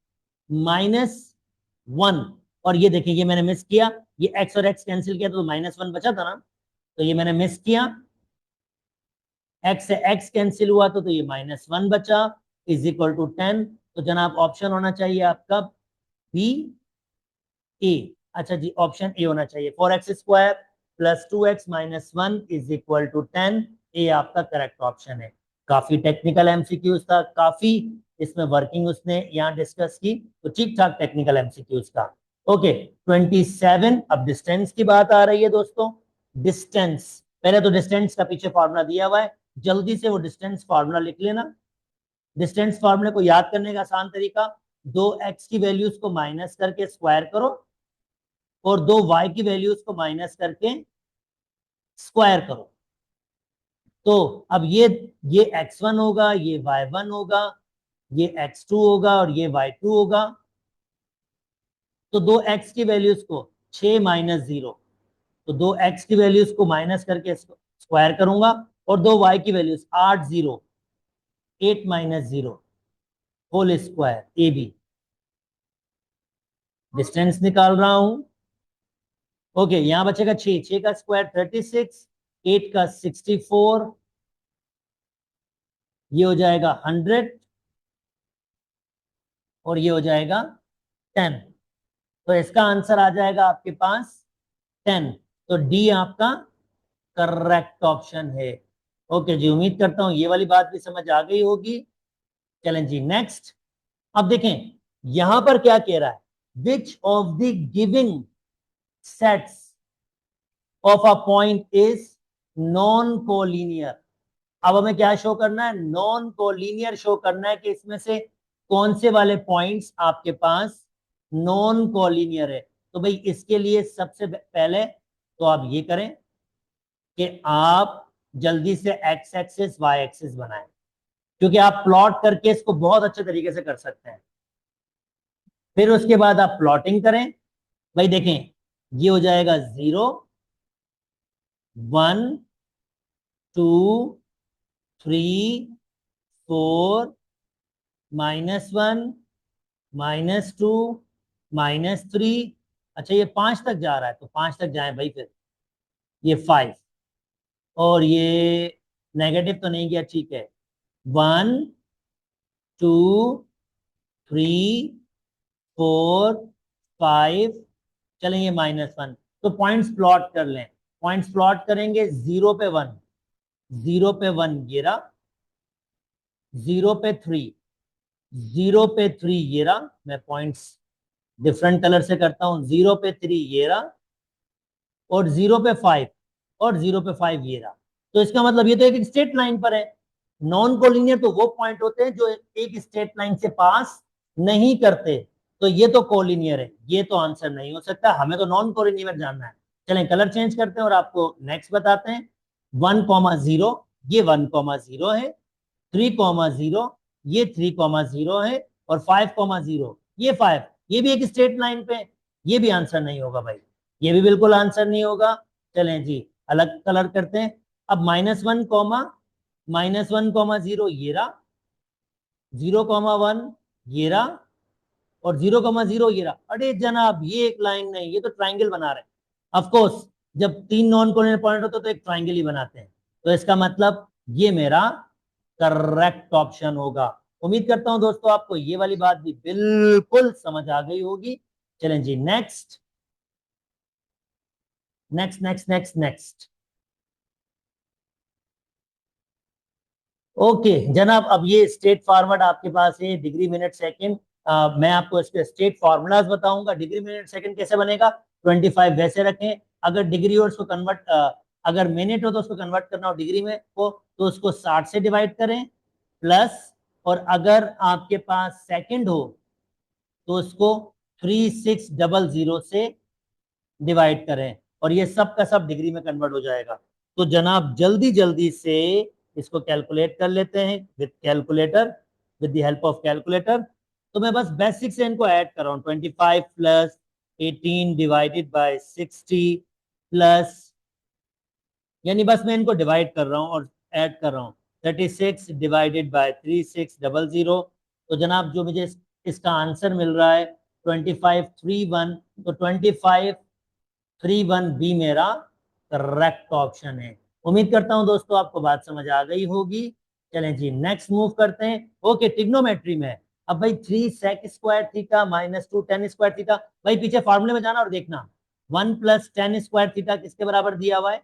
-1। और ये देखिए, ये मैंने मिस किया, ये x और x कैंसिल किया तो -1 बचा था ना, तो ये मैंने मिस किया, x से x कैंसिल हुआ तो ये -1 बचा, इज इक्वल टू 10। तो जनाब ऑप्शन होना चाहिए आपका बी, ए। अच्छा जी, ऑप्शन ए होना चाहिए, 4x² plus 2x -1 is equal to 10, A आपका करेक्ट ऑप्शन है। काफी टेक्निकल एमसीक्यूज था, काफी इसमें वर्किंग उसने यहाँ डिस्कस की, तो ठीक ठाक टेक्निकल एमसीक्यूज था। ओके, 27। अब डिस्टेंस की बात आ रही है दोस्तों। डिस्टेंस, पहले तो डिस्टेंस का पीछे फॉर्मूला दिया हुआ है, जल्दी से वो डिस्टेंस फॉर्मूला लिख लेना। डिस्टेंस फॉर्मूले को याद करने का आसान तरीका, 2x की वैल्यूज को माइनस करके स्क्वायर करो, और 2y की वैल्यूज को माइनस करके स्क्वायर करो। तो अब ये x1 होगा, ये y1 होगा, ये x2 होगा, और ये y2 होगा। तो 2x की वैल्यूज को 6 - 0, तो 2x की वैल्यूज को माइनस करके स्क्वायर करूंगा, और 2y की values 8 0 8 - 0 whole square, A B distance निकाल रहा हूं। ओके, यहां बचेगा 6, 6 का स्क्वायर 36, 8 का 64, ये हो जाएगा 100, और ये हो जाएगा 10। तो इसका आंसर आ जाएगा आपके पास 10। तो डी आपका करेक्ट ऑप्शन है। ओके जी, उम्मीद करता हूं ये वाली बात भी समझ आ गई होगी। चलें जी नेक्स्ट। अब देखें यहां पर क्या कह रहा है, which of the giving sets of a point is non collinear. अब हमें क्या शो करना है, नॉन कोलिनियर शो करना है कि इसमें से कौन से वाले पॉइंट्स आपके पास नॉन कोलिनियर है। तो भाई इसके लिए सबसे पहले तो आप ये करें कि आप जल्दी से एक्स एक्सिस वाई एक्सिस बनाएं, क्योंकि आप प्लॉट करके इसको बहुत अच्छे तरीके से कर सकते हैं। फिर उसके बाद आप प्लॉटिंग करें, भाई देखें ये हो जाएगा 0 1 2 3 4 -1 -2 -3। अच्छा ये 5 तक जा रहा है, तो 5 तक जाए भाई, फिर ये 5, और ये नेगेटिव तो नहीं गया, ठीक है, 1 2 3 4 5, चलें ये -1। तो पॉइंट्स प्लॉट कर लें, पॉइंट्स प्लॉट करेंगे, 0 पे 1, 0 पे 1 ये रहा, 0 पे 3, 0 पे 3 ये रहा, मैं पॉइंट्स डिफरेंट कलर से करता हूं, 0 पे 3 ये रहा, और 0 पे 5, और 0 पे 5 ये रहा। तो इसका मतलब ये तो एक स्ट्रेट लाइन पर है। नॉन कोलिनियर तो वो पॉइंट होते हैं जो एक स्ट्रेट लाइन से पास नहीं करते, तो ये तो कोलिनियर है, ये तो आंसर नहीं हो सकता, हमें तो नॉन कोलिनियर जानना है। चलें कलर चेंज करते हैं और आपको नेक्स्ट बताते हैं। 1,0, ये 1,0 है, 3,0, ये 3,0 है और 5,0 ये 5, ये भी एक स्ट्रेट लाइन पे है। ये भी आंसर नहीं होगा भाई, ये भी बिल्कुल आंसर नहीं होगा। चलें जी, अलग कलर करते हैं। अब -1,-0 ये रहा, 0,1 ये रहा, और 0,0 ये रहा। अरे जनाब, ये एक लाइन नहीं, ये तो ट्राइंगल बना रहे हैं। ऑफ कोर्स, जब तीन नॉन कोलिनियर पॉइंट होते तो एक ट्राइंगल ही बनाते हैं। तो इसका मतलब ये मेरा करेक्ट ऑप्शन होगा। उम्मीद करता हूं दोस्तों आपको ये वाली बात भी बिल्कुल समझ आ गई होगी। चलें जी, next next next next next. Okay जनाब, अब ये स्ट्रेट फॉरवर्ड आपके पास है, डिग्री मिनट सेकंड। मैं आपको इसके स्ट्रेट फॉर्मूलाज बताऊंगा। डिग्री मिनट सेकंड कैसे बनेगा, 25 वैसे रखें। अगर डिग्री और उसको कन्वर्ट, अगर मिनट हो तो उसको कन्वर्ट करना हो डिग्री में को, तो उसको 60 से डिवाइड करें प्लस, और अगर आपके पास सेकंड हो तो उसको 3600 से डिवाइड करें, और ये सब का सब डिग्री में कन्वर्ट हो जाएगा। तो जनाब जल्दी जल्दी से इसको कैलकुलेट कर लेते हैं with calculator, with the help of calculator. तो मैं बस बेसिक से इनको ऐड कर रहा हूँ, 25 प्लस 18 डिवाइडेड बाय 60 प्लस, यानी बस मैं इनको डिवाइड कर रहा हूँ और ऐड कर रहा हूँ, 36 डिवाइडेड बाय 3600। तो जनाब जो मुझे इसका आंसर मिल रहा है 2531, तो 2531 बी मेरा करेक्ट ऑप्शन है। उम्मीद करता हूं दोस्तों आपको बात समझ आ गई होगी। चलें जी, नेक्स्ट मूव करते हैं। ओके, ट्रिग्नोमेट्री में अब भाई 3 sec square theta minus 2 tan square theta. भाई पीछे फार्मूले में जाना और देखना, 1 प्लस टेन स्क्वायर थीटा किसके बराबर दिया हुआ है,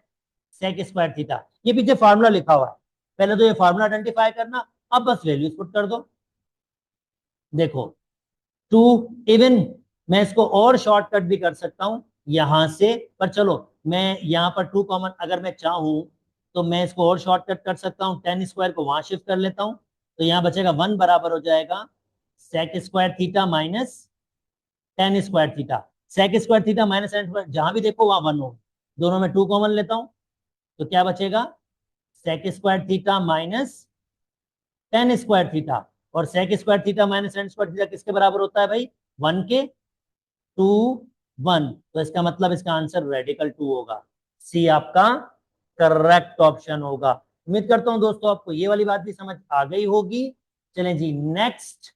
सेक स्क्वायर थीटा। ये पीछे फार्मूला लिखा हुआ है, पहले तो ये फार्मूला आइडेंटिफाई करना, अब बस वैल्यूज पुट कर दो। देखो 2, इवन मैं इसको और शॉर्टकट भी कर सकता हूं यहां से, पर चलो मैं यहां पर 2 कॉमन अगर मैं चाहूं तो मैं इसको और शॉर्टकट कर सकता हूं, टेन स्क्वायर को वहां शिफ्ट कर लेता हूं, तो यहां बचेगा 1 बराबर हो जाएगा sec square theta minus tan square theta. Sec square theta minus tan square जहां भी देखो वहां 1 हो, दोनों में 2 कॉमन लेता हूं, तो क्या बचेगा, sec square theta minus tan square theta. और sec square theta minus tan square theta किसके बराबर होता है भाई, 1 के। 2 1, तो इसका मतलब इसका आंसर रेडिकल 2 होगा। सी आपका करेक्ट ऑप्शन होगा। उम्मीद करता हूं दोस्तों आपको ये वाली बात भी समझ आ गई होगी। चलें जी, नेक्स्ट।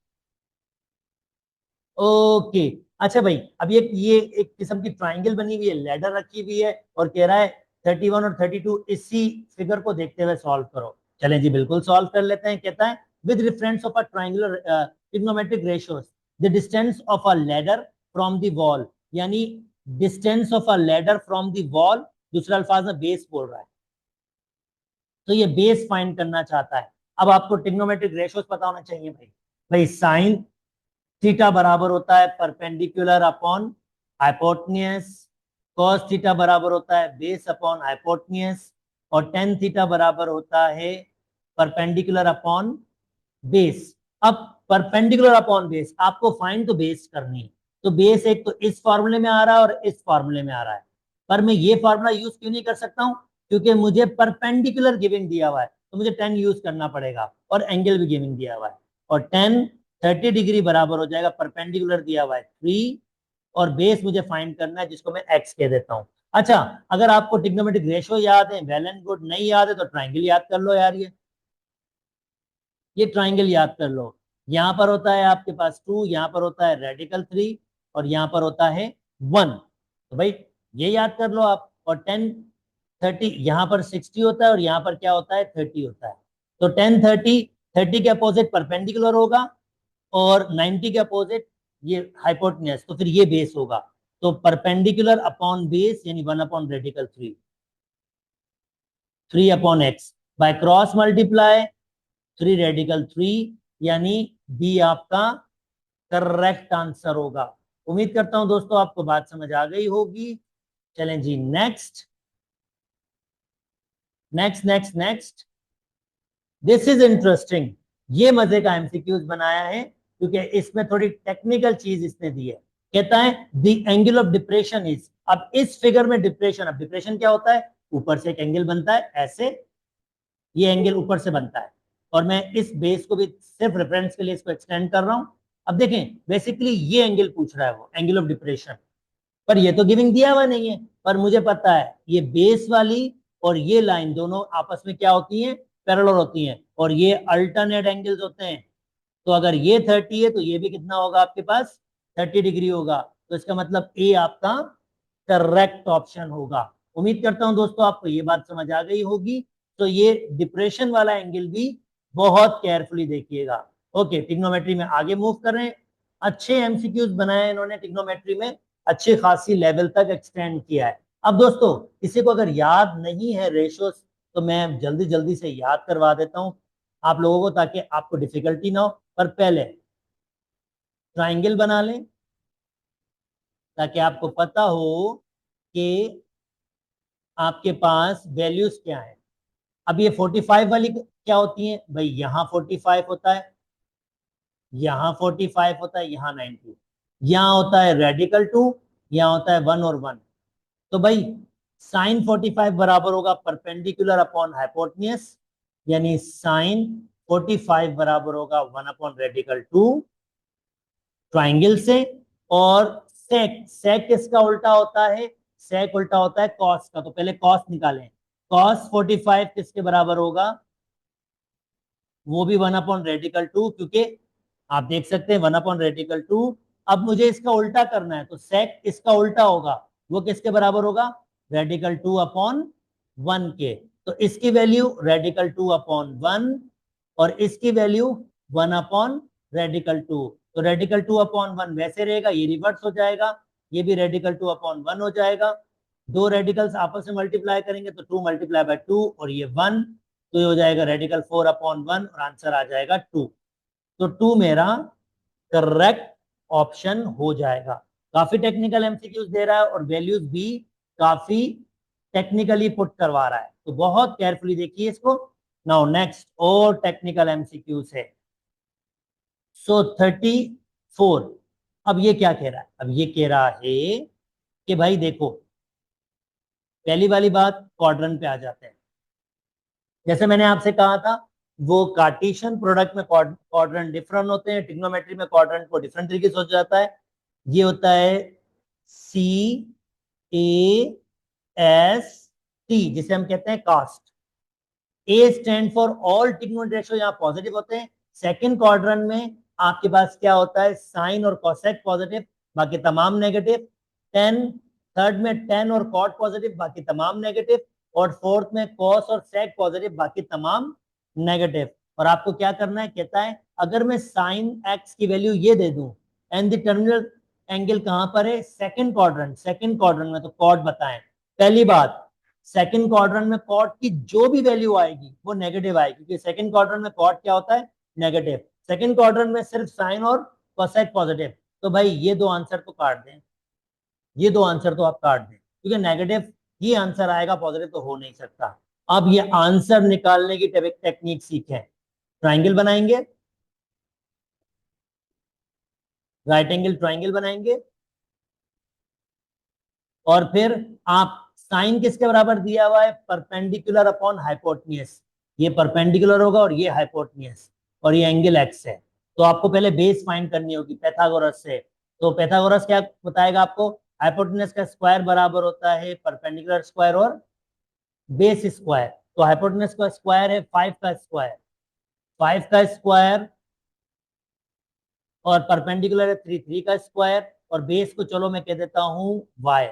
ओके, अच्छा भाई, अब ये एक किस्म की ट्राइंगल बनी हुई है, लैडर रखी हुई है, और कह रहा है 31 और 32 इसी फिगर को देखते हुए सॉल्व करो। चलें जी, बिल्कुल सॉल्व कर लेते हैं। कहता है with reference of a triangular trigonometric ratios the distance of a ladder from the wall, यानी distance of a ladder from the wall, दूसरा अल्फाज में बेस बोल रहा है, तो ये बेस फाइंड करना चाहता है। अब आपको ट्रिग्नोमेट्रिक रेशियोज पता होना चाहिए भाई। भाई साइन थीटा बराबर होता है perpendicular upon hypotenuse, cos theta बराबर होता है बेस अपॉन हाइपोटेन्यूज, और टेन थीटा बराबर होता है परपेंडिकुलर अपॉन बेस। अब परपेंडिकुलर अपॉन बेस आपको फाइंड तो बेस करनी है, तो बेस एक तो इस फॉर्मूले में आ रहा है और इस फॉर्मूले में आ रहा है, पर मैं ये फॉर्मूला यूज क्यों नहीं कर सकता हूं, क्योंकि मुझे परपेंडिकुलर गिविंग दिया हुआ है, तो मुझे 10 यूज करना पड़ेगा, और एंगल भी गिविंग दिया हुआ है, और 10 30 डिग्री बराबर हो जाएगा, परपेंडिकुलर दिया हुआ है 3, और बेस मुझे फाइंड करना है जिसको मैं एक्स कह देता हूं। अच्छा, अगर आपको ट्रिग्नोमेट्रिक रेशियो याद है, वेल एंड गुड, नहीं याद है तो ट्राइंगल याद कर लो यार। ये ट्राइंगल याद कर लो, यहां पर होता है आपके पास 2, यहां पर होता है रेडिकल 3, और यहां पर होता है 1। तो भाई ये याद कर लो आप, और 10 30 यहां पर 60 होता है, और यहां पर क्या होता है 30 होता है। तो 10 30, 30 के अपोजिट परपेंडिकुलर होगा, और 90 के अपोजिट ये हाइपोटेन्यूज, तो फिर ये बेस होगा। तो परपेंडिकुलर अपॉन बेस यानी 1 upon radical 3, 3 upon x, by cross multiply 3 radical 3, यानी बी आपका करेक्ट आंसर होगा। उम्मीद करता हूं दोस्तों आपको बात समझ आ गई होगी। चलें जी, next next next next. This is interesting, ये मजे का एमसीक्यूज बनाया है, क्योंकि इसमें थोड़ी टेक्निकल चीज इसने दी है। कहता है the angle of depression is, अब इस फिगर में डिप्रेशन, अब डिप्रेशन क्या होता है, ऊपर से एक एंगल बनता है ऐसे, ये एंगल ऊपर से बनता है, और मैं इस बेस को भी सिर्फ रेफरेंस के लिए इसको एक्सटेंड कर रहा हूं। अब देखें, बेसिकली ये एंगल पूछ रहा है, वो एंगल ऑफ डिप्रेशन, पर ये तो गिविंग दिया हुआ नहीं है। पर मुझे पता है ये बेस वाली और ये लाइन दोनों आपस में क्या होती हैं, पैरेलल होती हैं, और ये अल्टरनेट एंगल्स होते हैं। तो अगर ये 30 है तो ये भी कितना होगा आपके पास, 30 डिग्री होगा। तो इसका मतलब ए आपका करेक्ट ऑप्शन होगा। उम्मीद करता हूं दोस्तों आपको ये बात समझ आ गई होगी। तो ये डिप्रेशन वाला एंगल भी बहुत केयरफुली देखिएगा। ओके, ट्रिग्नोमेट्री में आगे मूव कर रहे हैं। अच्छे एमसीक्यूज बनाए इन्होंने ट्रिग्नोमेट्री में, अच्छी खासी लेवल तक एक्सटेंड किया है। अब दोस्तों किसी को अगर याद नहीं है रेशोस, तो मैं जल्दी जल्दी से याद करवा देता हूं आप लोगों को, ताकि आपको डिफिकल्टी ना हो। पर पहले ट्राइंगल बना लें ताकि आपको पता हो कि आपके पास वैल्यूज क्या है। अब ये 45 वाली क्या होती है भाई, यहाँ 45 होता है, यहाँ 45 होता है, यहाँ 90, यहाँ होता है रेडिकल 2, यहाँ होता है 1 और 1। तो भाई साइन 45 बराबर होगा परपेंडिकुलर अपॉन हाइपोटेन्यूज, यानी साइन 45 बराबर होगा 1 अपॉन रेडिकल 2 ट्राइंगल से। और सेक, सेक किसका उल्टा होता है, सेक उल्टा होता है कॉस का। तो पहले कॉस निकालें, कॉस 45 किसके बराबर होगा, वो भी 1 अपॉन रेडिकल 2, क्योंकि आप देख सकते हैं 1 अपॉन रेडिकल 2। अब मुझे इसका उल्टा करना है, तो सेक इसका उल्टा होगा, वो किसके बराबर होगा, रेडिकल 2 अपॉन 1 के। तो इसकी वैल्यू रेडिकल 2 अपॉन 1 और इसकी वैल्यू 1 अपॉन रेडिकल 2। तो रेडिकल 2 अपॉन 1 वैसे रहेगा, ये रिवर्स हो जाएगा, ये भी रेडिकल 2 अपॉन 1 हो जाएगा। दो रेडिकल्स आपस में मल्टीप्लाई करेंगे तो 2 मल्टीप्लाई बाय 2 और ये 1, तो ये हो जाएगा रेडिकल 4 अपॉन 1 और आंसर आ जाएगा 2। तो 2 मेरा करेक्ट ऑप्शन हो जाएगा। काफी टेक्निकल एमसीक्यूज दे रहा है और वैल्यूज भी काफी टेक्निकली पुट करवा रहा है, तो बहुत केयरफुली देखिए इसको। नाउ नेक्स्ट और टेक्निकल एमसीक्यूज है। सो 34, अब ये क्या कह रहा है, अब ये कह रहा है कि भाई देखो, पहली वाली बात क्वाड्रेंट पे आ जाते हैं। जैसे मैंने आपसे कहा था, वो कार्टेशियन प्रोडक्ट में क्वाड्रेंट डिफरेंट होते हैं, ट्रिग्नोमेट्री में क्वाड्रेंट को डिफरेंट तरीके से हो जाता है। ये होता है CAST, जिसे हम कहते हैं cast. A stand for all trigonometric ratio, यहाँ पॉजिटिव होते हैं। सेकंड क्वाड्रेंट में आपके पास क्या होता है, साइन और कोसेक पॉजिटिव, बाकी तमाम नेगेटिव। 10, थर्ड में 10 और कॉट पॉजिटिव, बाकी तमाम नेगेटिव। और फोर्थ में कॉस और सेक पॉजिटिव, बाकी तमाम नेगेटिव। और आपको क्या करना है, कहता है अगर मैं साइन एक्स की वैल्यू ये दे दूं एंड द टर्मिनल एंगल कहां पर है, सेकंड क्वाड्रेंट, सेकंड क्वाड्रेंट में, तो कॉट बताएं। पहली बात, सेकंड क्वाड्रेंट में कॉट की जो भी वैल्यू आएगी वो नेगेटिव आएगी, क्योंकि सेकंड क्वाड्रेंट में कॉट क्या होता है, नेगेटिव। सेकंड क्वाड्रेंट में सिर्फ साइन और कोसेक पॉजिटिव। तो भाई ये दो आंसर तो काट दें, ये दो आंसर तो आप काट दें, क्योंकि नेगेटिव ही आंसर आएगा, पॉजिटिव तो हो नहीं सकता। अब ये आंसर निकालने की टेक्निक सीखें। ट्राइंगल बनाएंगे, राइट एंगल ट्राइंगल बनाएंगे, और फिर आप साइन किसके बराबर दिया हुआ है, परपेंडिकुलर अपॉन हाइपोटेन्यूज। ये परपेंडिकुलर होगा और ये हाइपोटेन्यूज, और ये एंगल एक्स है। तो आपको पहले बेस फाइंड करनी होगी पैथागोरस से। तो पैथागोरस क्या बताएगा आपको, हाइपोटेन्यूज का स्क्वायर बराबर होता है परपेंडिकुलर स्क्वायर और बेस स्क्वायर। तो हाइपोटेन्यूज का स्क्वायर है 5 का स्क्वायर, 5 का स्क्वायर, और परपेंडिकुलर है 3, 3 का स्क्वायर, और बेस को चलो मैं कह देता हूं y,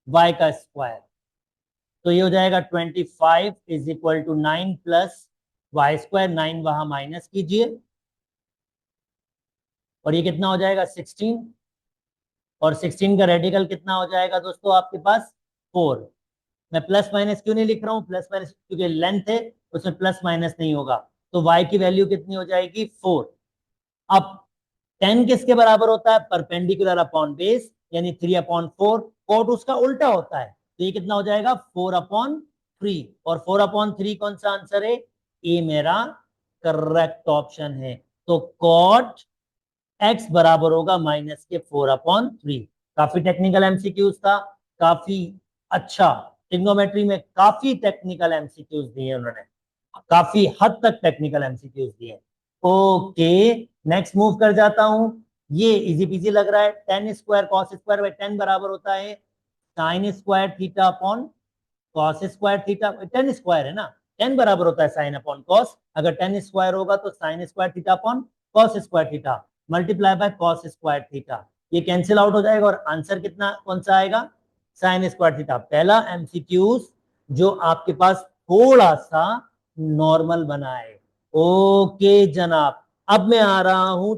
y का स्क्वायर। तो ये हो जाएगा 25 is equal to 9 plus y square, 9 वहां माइनस कीजिए, और ये कितना हो जाएगा 16, और 16 का रेडिकल कितना हो जाएगा दोस्तों आपके पास 4। मैं प्लस माइनस क्यों नहीं लिख रहा हूँ, प्लस माइनस क्योंकि लेंथ है, उसमें प्लस माइनस नहीं होगा। तो y की वैल्यू कितनी हो जाएगी 4। अब 10 किसके बराबर होता है, परपेंडिकुलर अपॉन बेस, यानी 3 अपॉन 4। कोट उसका उल्टा होता है, तो ये कितना हो जाएगा 4 अपॉन 3, और 4 अपॉन 3 कौन सा आंसर है, ए मेरा करेक्ट ऑप्शन है। तो कॉट एक्स बराबर होगा माइनस के 4 अपॉन 3। काफी टेक्निकल एमसीक्यूज था, काफी अच्छा, ट्रिग्नोमेट्री में काफी टेक्निकल एमसीक्यूज दिए उन्होंने। काफी हद तक टेक्निकल एमसीक्यूज दिए। ओके, नेक्स्ट मूव कर जाता हूं। ये इजी पीजी लग रहा है। Ten square cos square by ten बराबर होता है sine square theta upon cos square theta. Ten square है ना, टेन बराबर होता है साइन अपॉन कॉस। अगर टेन स्क्वायर होगा तो sine square theta upon cos square theta multiply by cos square theta. ये कैंसिल आउट हो जाएगा और आंसर कितना कौन सा आएगा, साइन स्क्वायर थीटा। पहला एमसीक्यूज जो आपके पास थोड़ा सा नॉर्मल बना है। ओके जनाब, अब मैं आ रहा हूं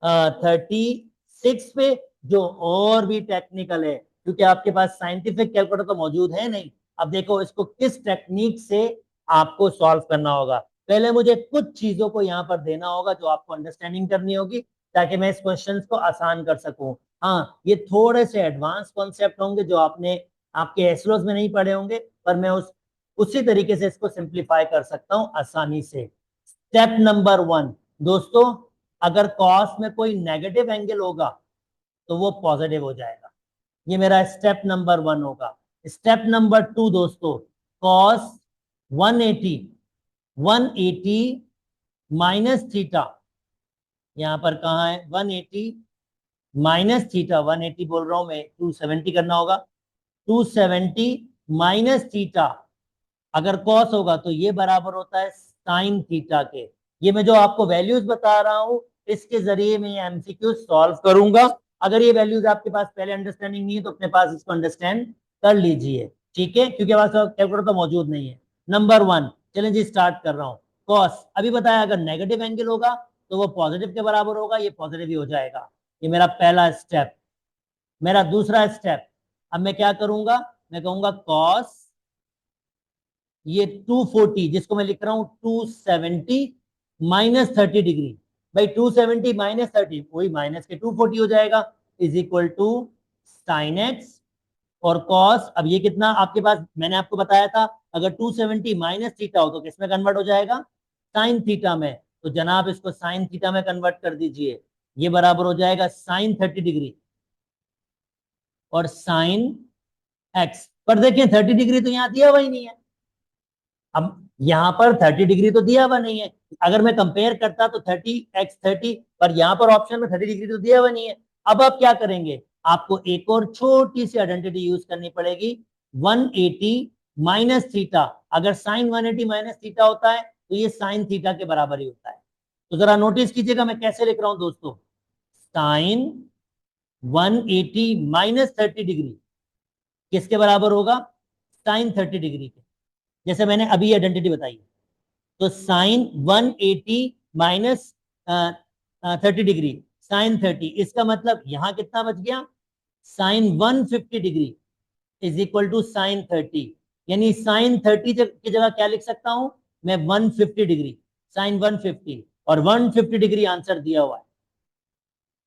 36 पे, जो और भी टेक्निकल है, क्योंकि आपके पास साइंटिफिक कैलकुलेटर तो मौजूद है नहीं। अब देखो इसको किस टेक्निक से आपको सॉल्व करना होगा। पहले मुझे कुछ चीजों को यहाँ पर देना होगा जो आपको अंडरस्टैंडिंग करनी होगी, ताकि मैं इस क्वेश्चंस को आसान कर सकूं। हाँ, ये थोड़े से एडवांस कॉन्सेप्ट होंगे जो आपने आपके एसलोस में नहीं पढ़े होंगे, पर मैं उसी तरीके से इसको सिंप्लीफाई कर सकता हूं आसानी से। स्टेप नंबर 1 दोस्तों, अगर कॉस में कोई नेगेटिव एंगल होगा तो वो पॉजिटिव हो जाएगा। ये मेरा स्टेप नंबर 1 होगा। स्टेप नंबर 2 दोस्तों, कॉस 180 180 माइनस थीटा, यहां पर कहा है 180 माइनस थीटा, 180 बोल रहा हूं मैं, 270 करना होगा। 270 माइनस थीटा, अगर कॉस होगा तो ये बराबर होता है साइन थीटा के। ये मैं जो आपको वैल्यूज बता रहा हूं, इसके जरिए मैं ये एमसीक्यू सॉल्व करूंगा। अगर ये वैल्यूज आपके पास पहले अंडरस्टैंडिंग नहीं है तो अपने पास इसको अंडरस्टैंड कर लीजिए, ठीक है, क्योंकि हमारे पास कैलकुलेटर तो मौजूद नहीं है। नंबर 1, चलें जी स्टार्ट कर रहा हूं। कॉस अभी बताया, अगर नेगेटिव एंगल होगा तो वो पॉजिटिव के बराबर होगा, ये पॉजिटिव ही हो जाएगा। ये मेरा पहला स्टेप। मेरा दूसरा स्टेप, अब मैं क्या करूंगा, मैं कहूंगा कॉस ये 240, जिसको मैं लिख रहा हूं 270 माइनस 30 डिग्री। भाई 270 माइनस 30 वही माइनस के 240 हो जाएगा, is equal to sine x और कॉस। अब ये कितना आपके पास, मैंने आपको बताया था अगर 270 माइनस थीटा हो तो किसमें कन्वर्ट हो जाएगा, साइन थीटा में। तो जनाब इसको साइन थीटा में कन्वर्ट कर दीजिए, ये बराबर हो जाएगा साइन 30 डिग्री और साइन एक्स। पर देखिए 30 डिग्री तो यहाँ दिया हुआ ही नहीं है। अब यहाँ पर 30 डिग्री तो दिया हुआ नहीं है। अगर मैं कंपेयर करता तो 30 x 30, पर यहाँ पर ऑप्शन में 30 डिग्री तो दिया हुआ नहीं है। अब आप क्या करेंगे, आपको एक और छोटी सी आइडेंटिटी यूज करनी पड़ेगी। 180 माइनस थीटा, अगर साइन 180 माइनस थीटा होता है तो ये साइन थीटा के बराबर ही होता है। तो जरा नोटिस कीजिएगा मैं कैसे लिख रहा हूं दोस्तों, साइन 180 माइनस 30 डिग्री किसके बराबर होगा, साइन 30 डिग्री के। जैसे मैंने अभी आइडेंटिटी बताई, तो साइन 180 माइनस 30 डिग्री साइन 30, इसका मतलब यहां कितना बच गया, sine 150 degree is equal to sine 30। यानी साइन 30 की जगह क्या लिख सकता हूं मैं, 150 डिग्री, साइन 150, और 150 डिग्री आंसर दिया हुआ है।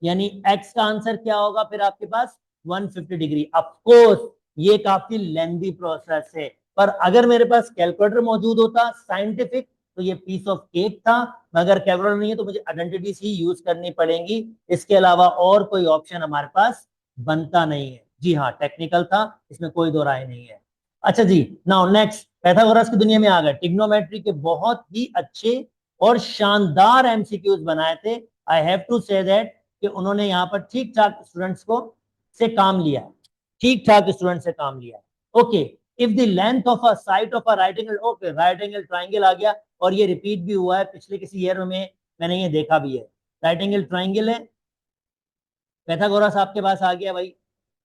यानी एक्स का आंसर क्या होगा फिर आपके पास, 150 डिग्री। ऑफकोर्स ये काफी लेंदी प्रोसेस है, पर अगर मेरे पास कैलकुलेटर मौजूद होता साइंटिफिक तो ये पीस ऑफ केक था। मगर कैलकुलेटर नहीं है तो मुझे आइडेंटिटीज ही यूज करनी पड़ेंगी, इसके अलावा और कोई ऑप्शन हमारे पास बनता नहीं है। जी हाँ, टेक्निकल था, इसमें कोई दो राय नहीं है। अच्छा जी, नाउ नेक्स्ट, पैथागोरस की दुनिया में आ गए। ट्रिग्नोमेट्री के बहुत ही अच्छे और शानदार एमसीक्यूज बनाए थे। I have to say that कि उन्होंने यहाँ पर ठीक ठाक स्टूडेंट्स को से काम लिया, ठीक ठाक स्टूडेंट से काम लिया। Okay, if the length of a side of a right angle, okay right angle triangle आ गया, और ये रिपीट भी हुआ है पिछले किसी ईयर में, मैंने ये देखा भी है। राइट एंगल ट्राइंगल है, पैथागोरस आपके पास आ गया भाई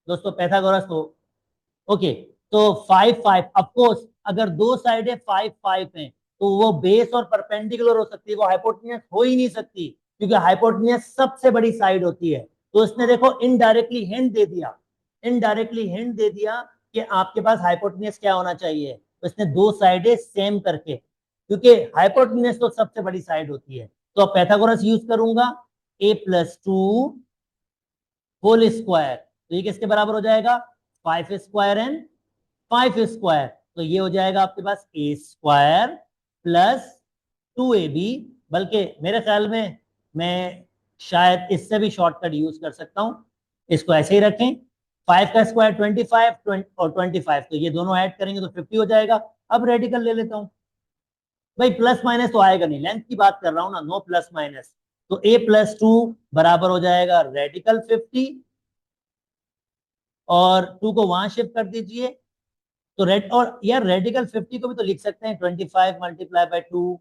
दोस्तों, पैथागोरस तो ओके। तो 5 5 ऑफकोर्स, अगर दो साइडें 5 5 हैं तो वो बेस और परपेंडिकुलर हो सकती है, वो हाइपोटेन्यूस हो ही नहीं सकती, क्योंकि हाइपोटेन्यूस सबसे बड़ी साइड होती है। तो इसने देखो इनडायरेक्टली हिंट दे दिया, इनडायरेक्टली हिंट दे दिया कि आपके पास हाइपोटेन्यूस क्या होना चाहिए। तो इसने दो साइडें सेम करके, क्योंकि हाइपोटेन्यूस तो सबसे बड़ी साइड होती है, तो पैथागोरस यूज करूंगा, a+2 होल स्क्वायर, तो ये किसके बराबर हो जाएगा, 5 स्क्वायर एंड 5 स्क्वायर। तो ये हो जाएगा आपके पास a² प्लस 2ab। बल्कि मेरे ख्याल में मैं शायद इससे भी शॉर्टकट यूज कर सकता हूं, इसको ऐसे ही रखें, 5 का स्क्वायर 25 और 25, तो ये दोनों ऐड करेंगे तो 50 हो जाएगा। अब रेडिकल ले लेता हूं भाई, प्लस माइनस तो आएगा नहीं, लेंथ की बात कर रहा हूं ना, नो प्लस माइनस। तो a+2 बराबर हो जाएगा रेडिकल 50, और 2 को वहां शिफ्ट कर दीजिए। तो और यार रेडिकल 50 को भी तो लिख सकते हैं 25 मल्टीप्लाई बाय 2,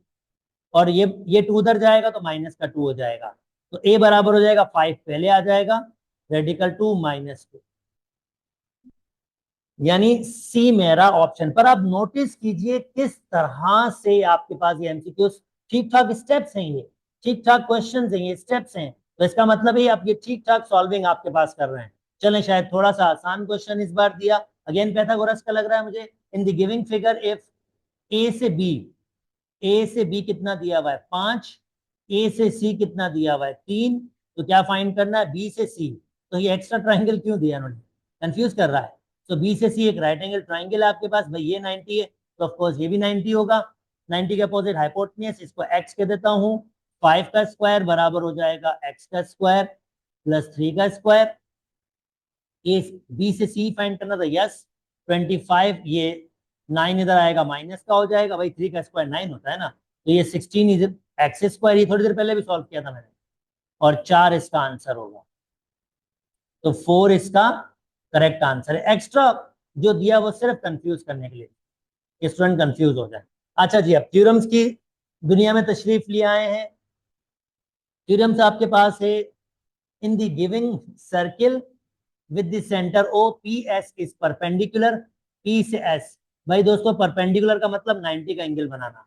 और ये 2 उधर जाएगा तो -2 हो जाएगा। तो a बराबर हो जाएगा 5 पहले आ जाएगा, रेडिकल 2 -2, यानी सी मेरा ऑप्शन। पर आप नोटिस कीजिए किस तरह से आपके पास ये एमसीक्यूज ठीक ठाक स्टेप्स हैं, ये ठीक ठाक क्वेश्चंस हैं, ये स्टेप्स हैं। तो इसका मतलब है आप ये ठीक ठाक सॉल्विंग आपके पास कर रहे हैं। चलें, शायद थोड़ा सा आसान क्वेश्चन इस बार दिया। अगेन पैथागोरस का लग रहा है मुझे। In the giving figure if A से बी, ए से बी कितना दिया हुआ है 5, ए से सी कितना दिया हुआ है 3, तो क्या फाइंड करना है बी से सी। तो ये एक्स्ट्रा ट्राइंगल क्यों दिया उन्होंने, कंफ्यूज कर रहा है। तो बी से सी एक राइट एंगल ट्राइंगल है आपके पास भाई, ये 90 है तो ऑफकोर्स ये भी 90 होगा। 90 के अपोजिट हाइपोटेन्यूज, इसको एक्स कह देता हूं। 5 का स्क्वायर बराबर हो जाएगा एक्स का स्क्वायर प्लस 3 का स्क्वायर। ए बी से सी फाइंड करना था, यस 25, ये 9 इधर आएगा माइनस का हो जाएगा भाई, 3 का स्क्वायर 9 होता है ना। तो ये 16 इधर एक्स स्क्वायर, ये थोड़ी देर पहले भी सॉल्व किया था मैंने, और 4 इसका आंसर होगा। तो 4 इसका करेक्ट आंसर है। एक्स्ट्रा जो दिया वो सिर्फ कंफ्यूज करने के लिए, कि स्टूडेंट कंफ्यूज हो जाए। अच्छा जी, अब थ्योरम्स की दुनिया में तशरीफ ले आए हैं। थ्योरम्स आपके पास है, in the giving circle with the center O, PS is perpendicular, P से S। भाई दोस्तों परपेंडिकुलर का मतलब 90 का एंगल बनाना,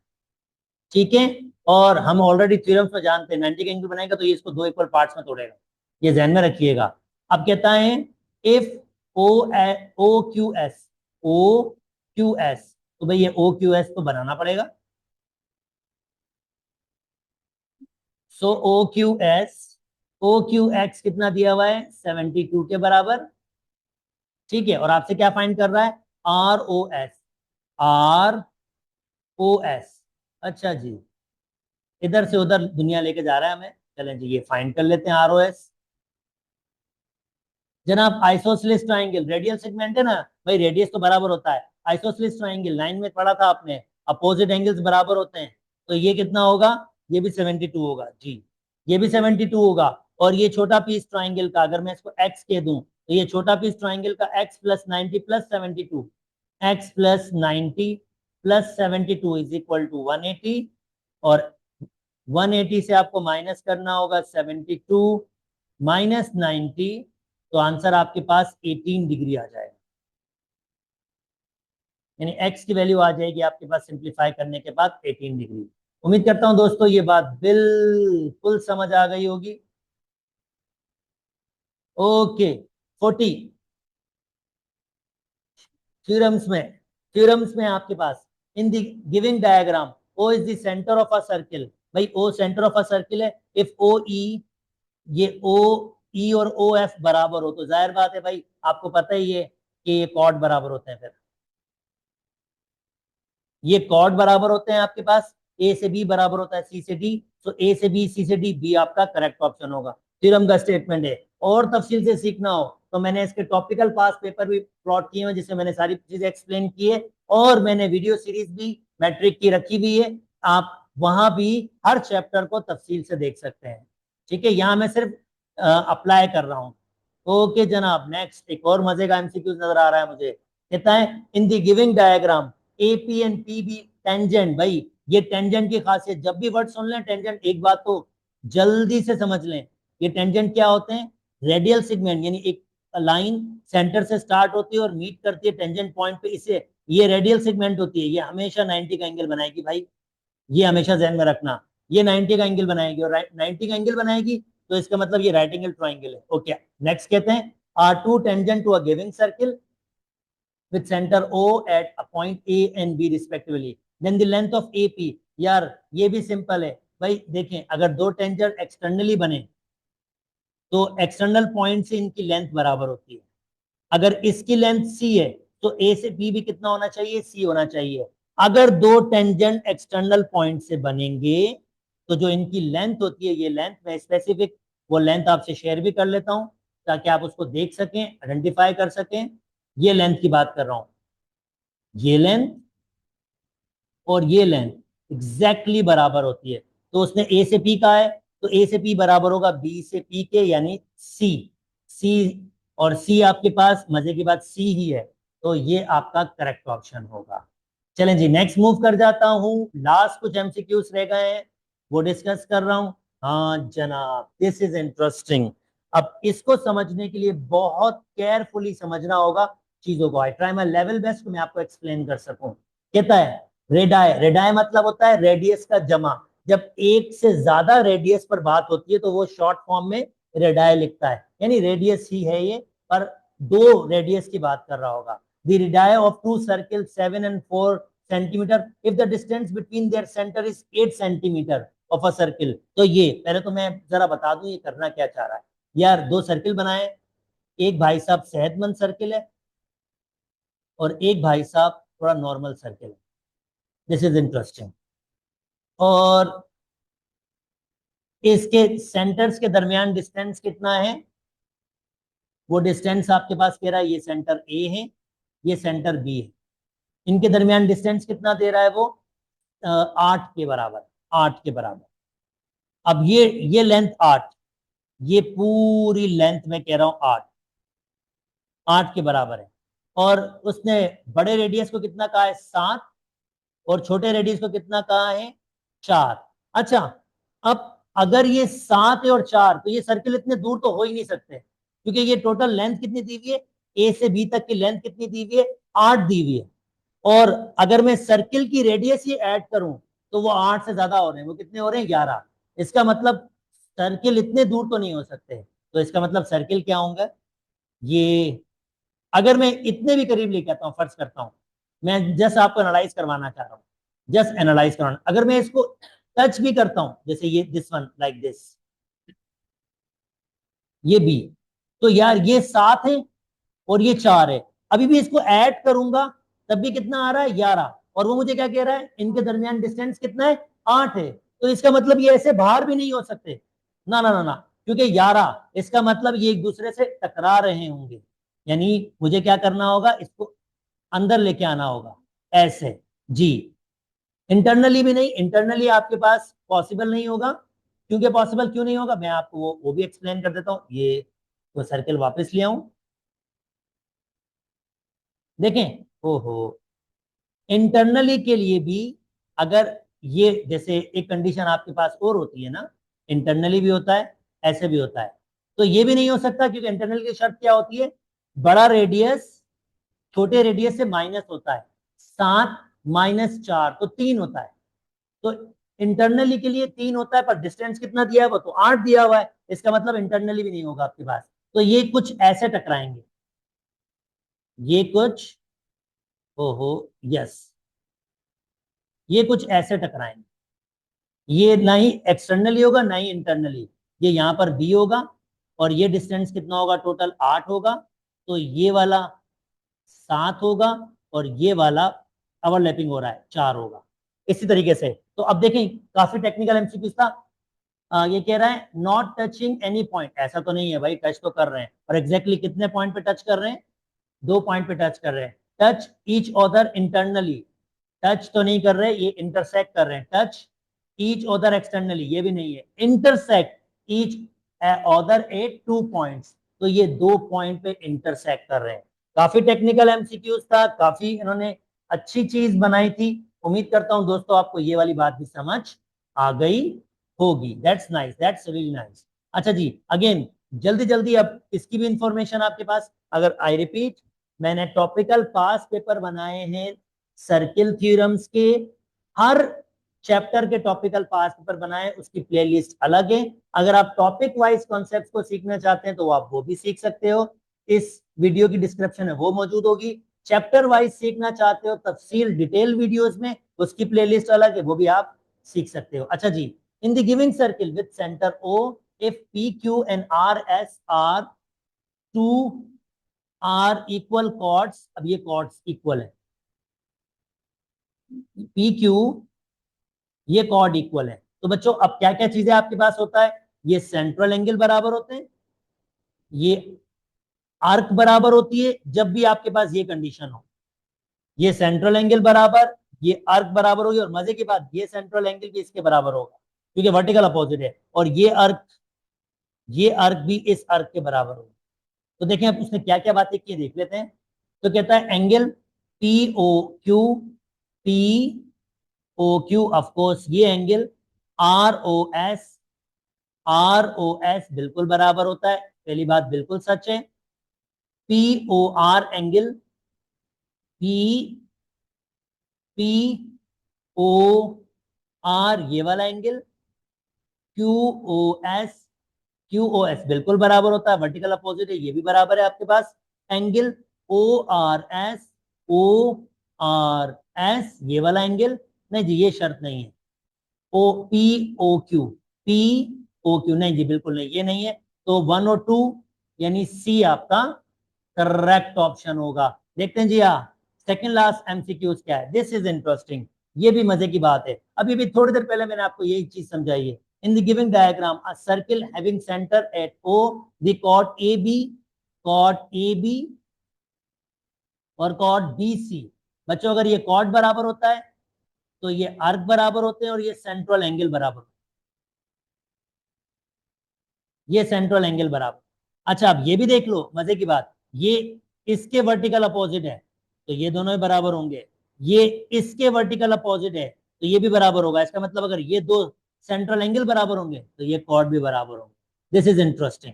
ठीक है। और हम ऑलरेडी थ्योरम्स में जानते हैं 90 का एंगल बनाएगा तो ये इसको दो इक्वल पार्ट्स में तोड़ेगा, ये ध्यान में रखिएगा। अब कहता है if O O Q S, O Q S, तो भाई ये ओ क्यू एस तो बनाना पड़ेगा। So O Q S, O Q X कितना दिया हुआ है 72 के बराबर, ठीक है। और आपसे क्या फाइंड कर रहा है R O S, R O S. अच्छा जी, इधर से उधर दुनिया लेके जा रहा है हमें। चलें जी, ये फाइंड कर लेते हैं आर ओ एस। जनाब आइसोसेलेस ट्राइंगल रेडियल सेगमेंट है ना भाई, रेडियस तो बराबर होता है। आइसोसेलेस ट्राइंगल लाइन में पढ़ा था आपने, अपोजिट एंगल्स बराबर होते हैं। तो ये कितना होगा, ये भी 72 होगा जी, ये भी 72 होगा। और ये छोटा पीस ट्राइंगल का अगर मैं इसको एक्स कह दूं, तो ये छोटा पीस ट्राइंगल का x plus 90 plus 72, x plus 90 plus 72 is equal to 180। और 180 से आपको माइनस करना होगा 72 माइनस 90, तो आंसर आपके पास 18 डिग्री आ जाएगा। यानी एक्स की वैल्यू आ जाएगी आपके पास सिंप्लीफाई करने के बाद 18 डिग्री। उम्मीद करता हूं दोस्तों ये बात बिल्कुल समझ आ गई होगी। ओके 40 थ्योरम्स में आपके पास in the giving diagram O is the centre of a circle. भाई O centre of a circle है, इफ ओ ई, ये ओ ई और ओ एफ बराबर हो तो जाहिर बात है भाई आपको पता ही है कि ये कॉर्ड बराबर होते हैं। फिर ये कॉर्ड बराबर होते हैं आपके पास, ए से बी बराबर होता है सी से डी, तो ए से बी सी से डी, बी आपका करेक्ट ऑप्शन होगा। थ्योरम का स्टेटमेंट है। और तफसील से सीखना हो तो मैंने इसके टॉपिकल पास पेपर भी प्लॉट किए हैं जिसमें मैंने सारी चीजें एक्सप्लेन की है, और मैंने वीडियो सीरीज भी मैट्रिक की रखी हुई है, आप वहां भी हर चैप्टर को तफसील से देख सकते हैं। ठीक है, यहाँ मैं सिर्फ अप्लाई कर रहा हूँ। ओके जनाब, नेक्स्ट एक और मजे का एमसीक्यू नजर आ रहा है मुझे। कहता है in the giving diagram AP and PB tangent. भाई ये टेंजेंट की खासियत, जब भी वर्ड सुन लें टेंजेंट, एक बात तो जल्दी से समझ लें, ये टेंजेंट क्या होते हैं, रेडियल सेगमेंट, यानी एक लाइन सेंटर से स्टार्ट होती है और मीट करती है टेंजेंट पॉइंट पे, इसे ये रेडियल सेगमेंट होती है। ये हमेशा 90 का एंगल बनाएगी भाई, ये हमेशा ध्यान में रखना, ये 90 का एंगल बनाएगी, और 90 का एंगल बनाएगी तो इसका मतलब ये राइट एंगल ट्राइंगल है। ओके, नेक्स्ट कहते हैं are two tangent to a giving circle with center O at a point A and B respectively, then the length of AP। यार ये भी सिंपल है भाई, देखें अगर दो टेंजेंट एक्सटर्नली बने तो एक्सटर्नल पॉइंट से इनकी लेंथ बराबर होती है। अगर इसकी लेंथ C है तो A से B भी कितना होना चाहिए, C होना चाहिए। अगर दो टेंजेंट एक्सटर्नल पॉइंट से बनेंगे तो जो इनकी लेंथ होती है, ये लेंथ मैं स्पेसिफिक वो लेंथ आपसे शेयर भी कर लेता हूं ताकि आप उसको देख सकें, आइडेंटिफाई कर सकें। ये लेंथ की बात कर रहा हूं, ये लेंथ और ये लेंथ एग्जैक्टली बराबर होती है। तो उसने ए से पी कहा है, तो ए से पी बराबर होगा बी से पी के, यानी सी। सी और सी आपके पास मजे की बात सी ही है, तो ये आपका करेक्ट ऑप्शन होगा। चलें जी, नेक्स्ट मूव कर जाता हूं। लास्ट कुछ एमसीक्यूज रह गए हैं, वो डिस्कस कर रहा हूं। हाँ जनाब, दिस इज इंटरेस्टिंग। अब इसको समझने के लिए बहुत केयरफुली समझना होगा चीजों को। I try my level best मैं आपको एक्सप्लेन कर सकूं। कहता है रेडाई, रेडाई मतलब होता है रेडियस का जमा। जब एक से ज्यादा रेडियस पर बात होती है तो वो शॉर्ट फॉर्म में रेडाई लिखता है, यानी रेडियस ही है ये, पर दो रेडियस की बात कर रहा होगा। The radii of two circles 7 and 4 centimeter if the distance between their center is 8 centimeter of a circle। तो ये पहले तो मैं जरा बता दूं ये करना क्या चाह रहा है। यार दो सर्किल बनाए, एक भाई साहब सेहतमंद सर्किल है और एक भाई साहब थोड़ा नॉर्मल सर्किल है। This is interesting. और इसके सेंटर्स के दरमियान डिस्टेंस कितना है? वो डिस्टेंस आपके पास कह रहा है ये सेंटर ए है, ये सेंटर बी है। इनके दरमियान डिस्टेंस कितना दे रहा है वो? 8 के बराबर। 8 के बराबर। अब ये लेंथ 8, ये पूरी लेंथ में कह रहा हूं 8, 8 के बराबर है। और उसने बड़े रेडियस को कितना कहा है? 7। और छोटे रेडियस को कितना कहा है? 4। अच्छा, अब अगर ये 7 है और 4, तो ये सर्किल इतने दूर तो हो ही नहीं सकते, क्योंकि ये टोटल लेंथ कितनी दी हुई है? ए से बी तक की लेंथ कितनी दी हुई है? 8 दी हुई है। और अगर मैं सर्किल की रेडियस ही ऐड करूं तो वो 8 से ज्यादा हो रहे हैं। वो कितने हो रहे हैं? 11। इसका मतलब सर्किल इतने दूर तो नहीं हो सकते। तो इसका मतलब सर्किल क्या होंगे? ये, अगर मैं इतने भी करीब लेके आता हूं, फर्ज करता हूं, मैं जस्ट आपको एनालाइज करवाना चाह रहा हूं, जस्ट एनालाइज करवाना, अगर मैं इसको टच भी करता हूं, जैसे ये दिस वन लाइक दिस, ये बी, तो यार ये 7 है और ये 4 है। अभी भी इसको ऐड करूंगा तब भी कितना आ रहा है? 11। और वो मुझे क्या कह रहा है? इनके दरमियान डिस्टेंस कितना है? 8 है। तो इसका मतलब ये ऐसे बाहर भी नहीं हो सकते। ना ना ना ना, क्योंकि 11, इसका मतलब ये एक दूसरे से टकरा रहे होंगे। यानी मुझे क्या करना होगा? इसको अंदर लेके आना होगा ऐसे। जी, इंटरनली भी नहीं, इंटरनली आपके पास पॉसिबल नहीं होगा। क्योंकि पॉसिबल क्यों नहीं होगा, मैं आपको वो भी एक्सप्लेन कर देता हूं। ये तो सर्कल वापस ले आऊं, देखें। ओहो, इंटरनली के लिए भी अगर ये, जैसे एक कंडीशन आपके पास और होती है ना, इंटरनली भी होता है, ऐसे भी होता है। तो ये भी नहीं हो सकता, क्योंकि इंटरनल की शर्त क्या होती है? बड़ा रेडियस छोटे रेडियस से माइनस होता है। 7 माइनस 4 तो 3 होता है। तो इंटरनली के लिए 3 होता है, पर डिस्टेंस कितना दिया है? वो तो 8 दिया हुआ है। इसका मतलब इंटरनली भी नहीं होगा आपके पास। तो ये कुछ ऐसे टकराएंगे, ये कुछ, ओहो, यस, ये कुछ ऐसे टकराएंगे। ये ना ही एक्सटर्नली होगा ना ही इंटरनली। ये यहाँ पर बी होगा और ये डिस्टेंस कितना होगा? टोटल 8 होगा। तो ये वाला 7 होगा और ये वाला ओवरलैपिंग हो रहा है 4 होगा। इसी तरीके से। तो अब देखें, काफी टेक्निकल एमसीक्यू था। ये कह रहा है नॉट टचिंग एनी पॉइंट। ऐसा तो नहीं है भाई, टच तो कर रहे हैं, और एग्जैक्टली कितने पॉइंट पे टच कर रहे हैं? 2 पॉइंट पे टच कर रहे हैं। Touch each other internally, touch तो नहीं कर रहे, ये इंटरसेक्ट कर रहे हैं। टच ईच अदर एक्सटर्नली, ये भी नहीं है। Intersect each other at 2 points, तो ये 2 पॉइंट पे इंटरसेक्ट कर रहे हैं। काफी टेक्निकल एमसीक्यूज था, काफी इन्होंने अच्छी चीज बनाई थी। उम्मीद करता हूं दोस्तों आपको ये वाली बात भी समझ आ गई होगी। That's nice, that's really nice. अच्छा जी, अगेन जल्दी जल्दी अब इसकी भी इंफॉर्मेशन आपके पास। अगर आई रिपीट, मैंने टॉपिकल पास पेपर बनाए हैं सर्किल थ्योरम्स के। हर चैप्टर के टॉपिकल पास पेपर बनाए, उसकी प्लेलिस्ट अलग है। अगर आप टॉपिक वाइज कॉन्सेप्ट को सीखना चाहते हैं तो आप वो भी सीख सकते हो, इस वीडियो की डिस्क्रिप्शन में वो मौजूद होगी। चैप्टर वाइज सीखना चाहते हो तफसील डिटेल वीडियोस में, उसकी प्लेलिस्ट अलग है, वो भी आप सीख सकते हो। अच्छा जी, in the giving circle with centre O, if P Q and R S are two are equal chords. अब ये कॉर्ड्स इक्वल है, पी क्यू, ये कॉर्ड इक्वल है। तो बच्चों अब क्या क्या चीजें आपके पास होता है? ये सेंट्रल एंगल बराबर होते हैं, ये आर्क बराबर होती है जब भी आपके पास ये कंडीशन हो। ये सेंट्रल एंगल बराबर ये आर्क बराबर होगी, और मजे की बात ये सेंट्रल एंगल भी इसके बराबर होगा क्योंकि वर्टिकल अपोजिट है, और ये आर्क भी इस आर्क के बराबर होगा। तो देखें अब उसने क्या क्या बातें की देख लेते हैं। तो कहता है angle P O Q, P O Q of course ये angle R O S, R O S बिल्कुल बराबर होता है, पहली बात बिल्कुल सच है। P O R angle, P P O R ये वाला एंगल, Q O S, Q O S बिल्कुल बराबर होता है, वर्टिकल अपोजिट है, ये भी बराबर है आपके पास। Angle O R S, O R S ये वाला एंगल, नहीं जी ये शर्त नहीं है। O P O Q, P O Q नहीं जी बिल्कुल नहीं, ये नहीं है। तो 1 और 2 यानी सी आपका करेक्ट ऑप्शन होगा। देखते हैं जी हाँ, सेकंड लास्ट एमसीक्यूज क्या है। दिस इज इंटरेस्टिंग, ये भी मजे की बात है। अभी भी थोड़ी देर पहले मैंने आपको यही चीज समझाई है। In the given diagram a circle having centre at O, the chord A B, chord A B और कॉर्ड बी सी। बच्चों अगर ये कॉर्ड बराबर होता है तो ये आर्क बराबर होते हैं, और ये सेंट्रल एंगल बराबर, ये सेंट्रल एंगल बराबर। अच्छा अब ये भी देख लो मजे की बात, ये इसके वर्टिकल अपोजिट है तो ये दोनों ही बराबर होंगे, ये इसके वर्टिकल अपोजिट है तो ये भी बराबर होगा। इसका मतलब अगर ये दो सेंट्रल एंगल बराबर होंगे तो ये कॉर्ड भी बराबर होंगे। दिस इज इंटरेस्टिंग,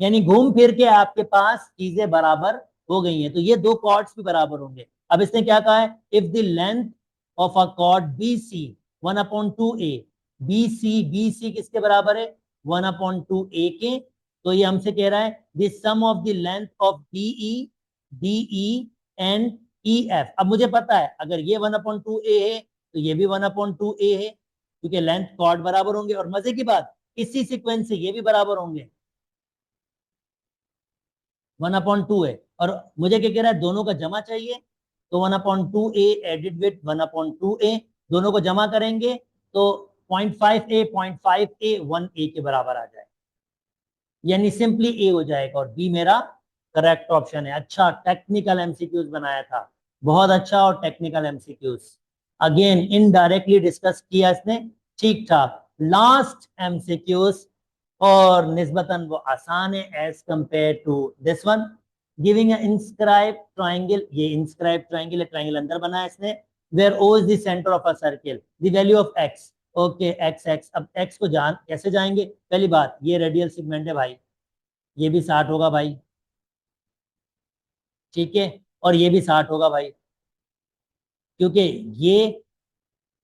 यानी घूम फिर के आपके पास चीजें बराबर हो गई हैं, तो ये दो कॉर्ड्स भी बराबर होंगे। अब इसने क्या कहा है, if the length of a chord B C 1/2 A, B C किसके बराबर है 1/2 ए के, तो ये हमसे कह रहा है the sum of the length of D E and E F. अब मुझे पता है अगर ये 1/2 ए है तो ये भी 1/2 ए है, क्योंकि लेंथ कॉर्ड बराबर होंगे, और मजे की बात इसी सीक्वेंस से ये भी बराबर होंगे, 1/2 है। और मुझे क्या कह रहा है दोनों का जमा चाहिए, तो 1/2 ए एडिड विथ 1/2 ए, दोनों को जमा करेंगे तो 0.5 ए, 0.5 ए 1 ए के बराबर आ जाए, यानी सिंपली ए हो जाएगा, और बी मेरा करेक्ट ऑप्शन है। अच्छा टेक्निकल एमसीक्यूज बनाया था, बहुत अच्छा, और technical MCQs again indirectly discuss किया इसने, ठीक ठाक। लास्ट एमसीक्यूज और निस्बतन वो आसान है as compare to this one. Giving inscribe triangle, ये इंस्क्राइब ट्राइंगल है, ट्राइंगल अंदर बनाया इसने, where O is the centre of a circle, the value of x. Okay x x, अब एक्स को जान कैसे जाएंगे, पहली बात ये रेडियल सेगमेंट है भाई, ये भी 60 होगा भाई, ठीक है, और ये भी 60 होगा भाई, क्योंकि ये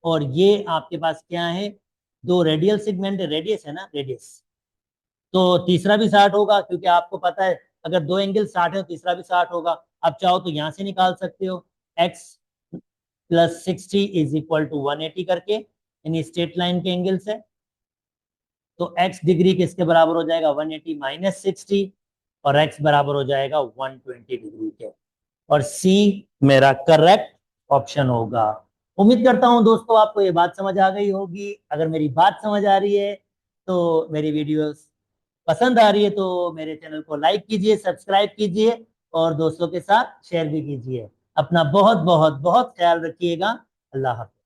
और ये आपके पास क्या है, दो रेडियल सेगमेंट है, रेडियस है ना रेडियस, तो तीसरा भी 60 होगा, क्योंकि आपको पता है अगर दो एंगल 60 है तो तीसरा भी 60 होगा। आप चाहो तो यहां से निकाल सकते हो, x plus 60 is equal to 180 करके, यानी स्ट्रेट लाइन के एंगल से। तो x डिग्री किसके बराबर हो जाएगा 180 माइनस 60, और x बराबर हो जाएगा 120 डिग्री के, और सी मेरा करेक्ट ऑप्शन होगा। उम्मीद करता हूं दोस्तों आपको ये बात समझ आ गई होगी। अगर मेरी बात समझ आ रही है तो मेरी वीडियोस पसंद आ रही है तो मेरे चैनल को लाइक कीजिए, सब्सक्राइब कीजिए, और दोस्तों के साथ शेयर भी कीजिए। अपना बहुत बहुत बहुत ख्याल रखिएगा। अल्लाह हाफ़िज़।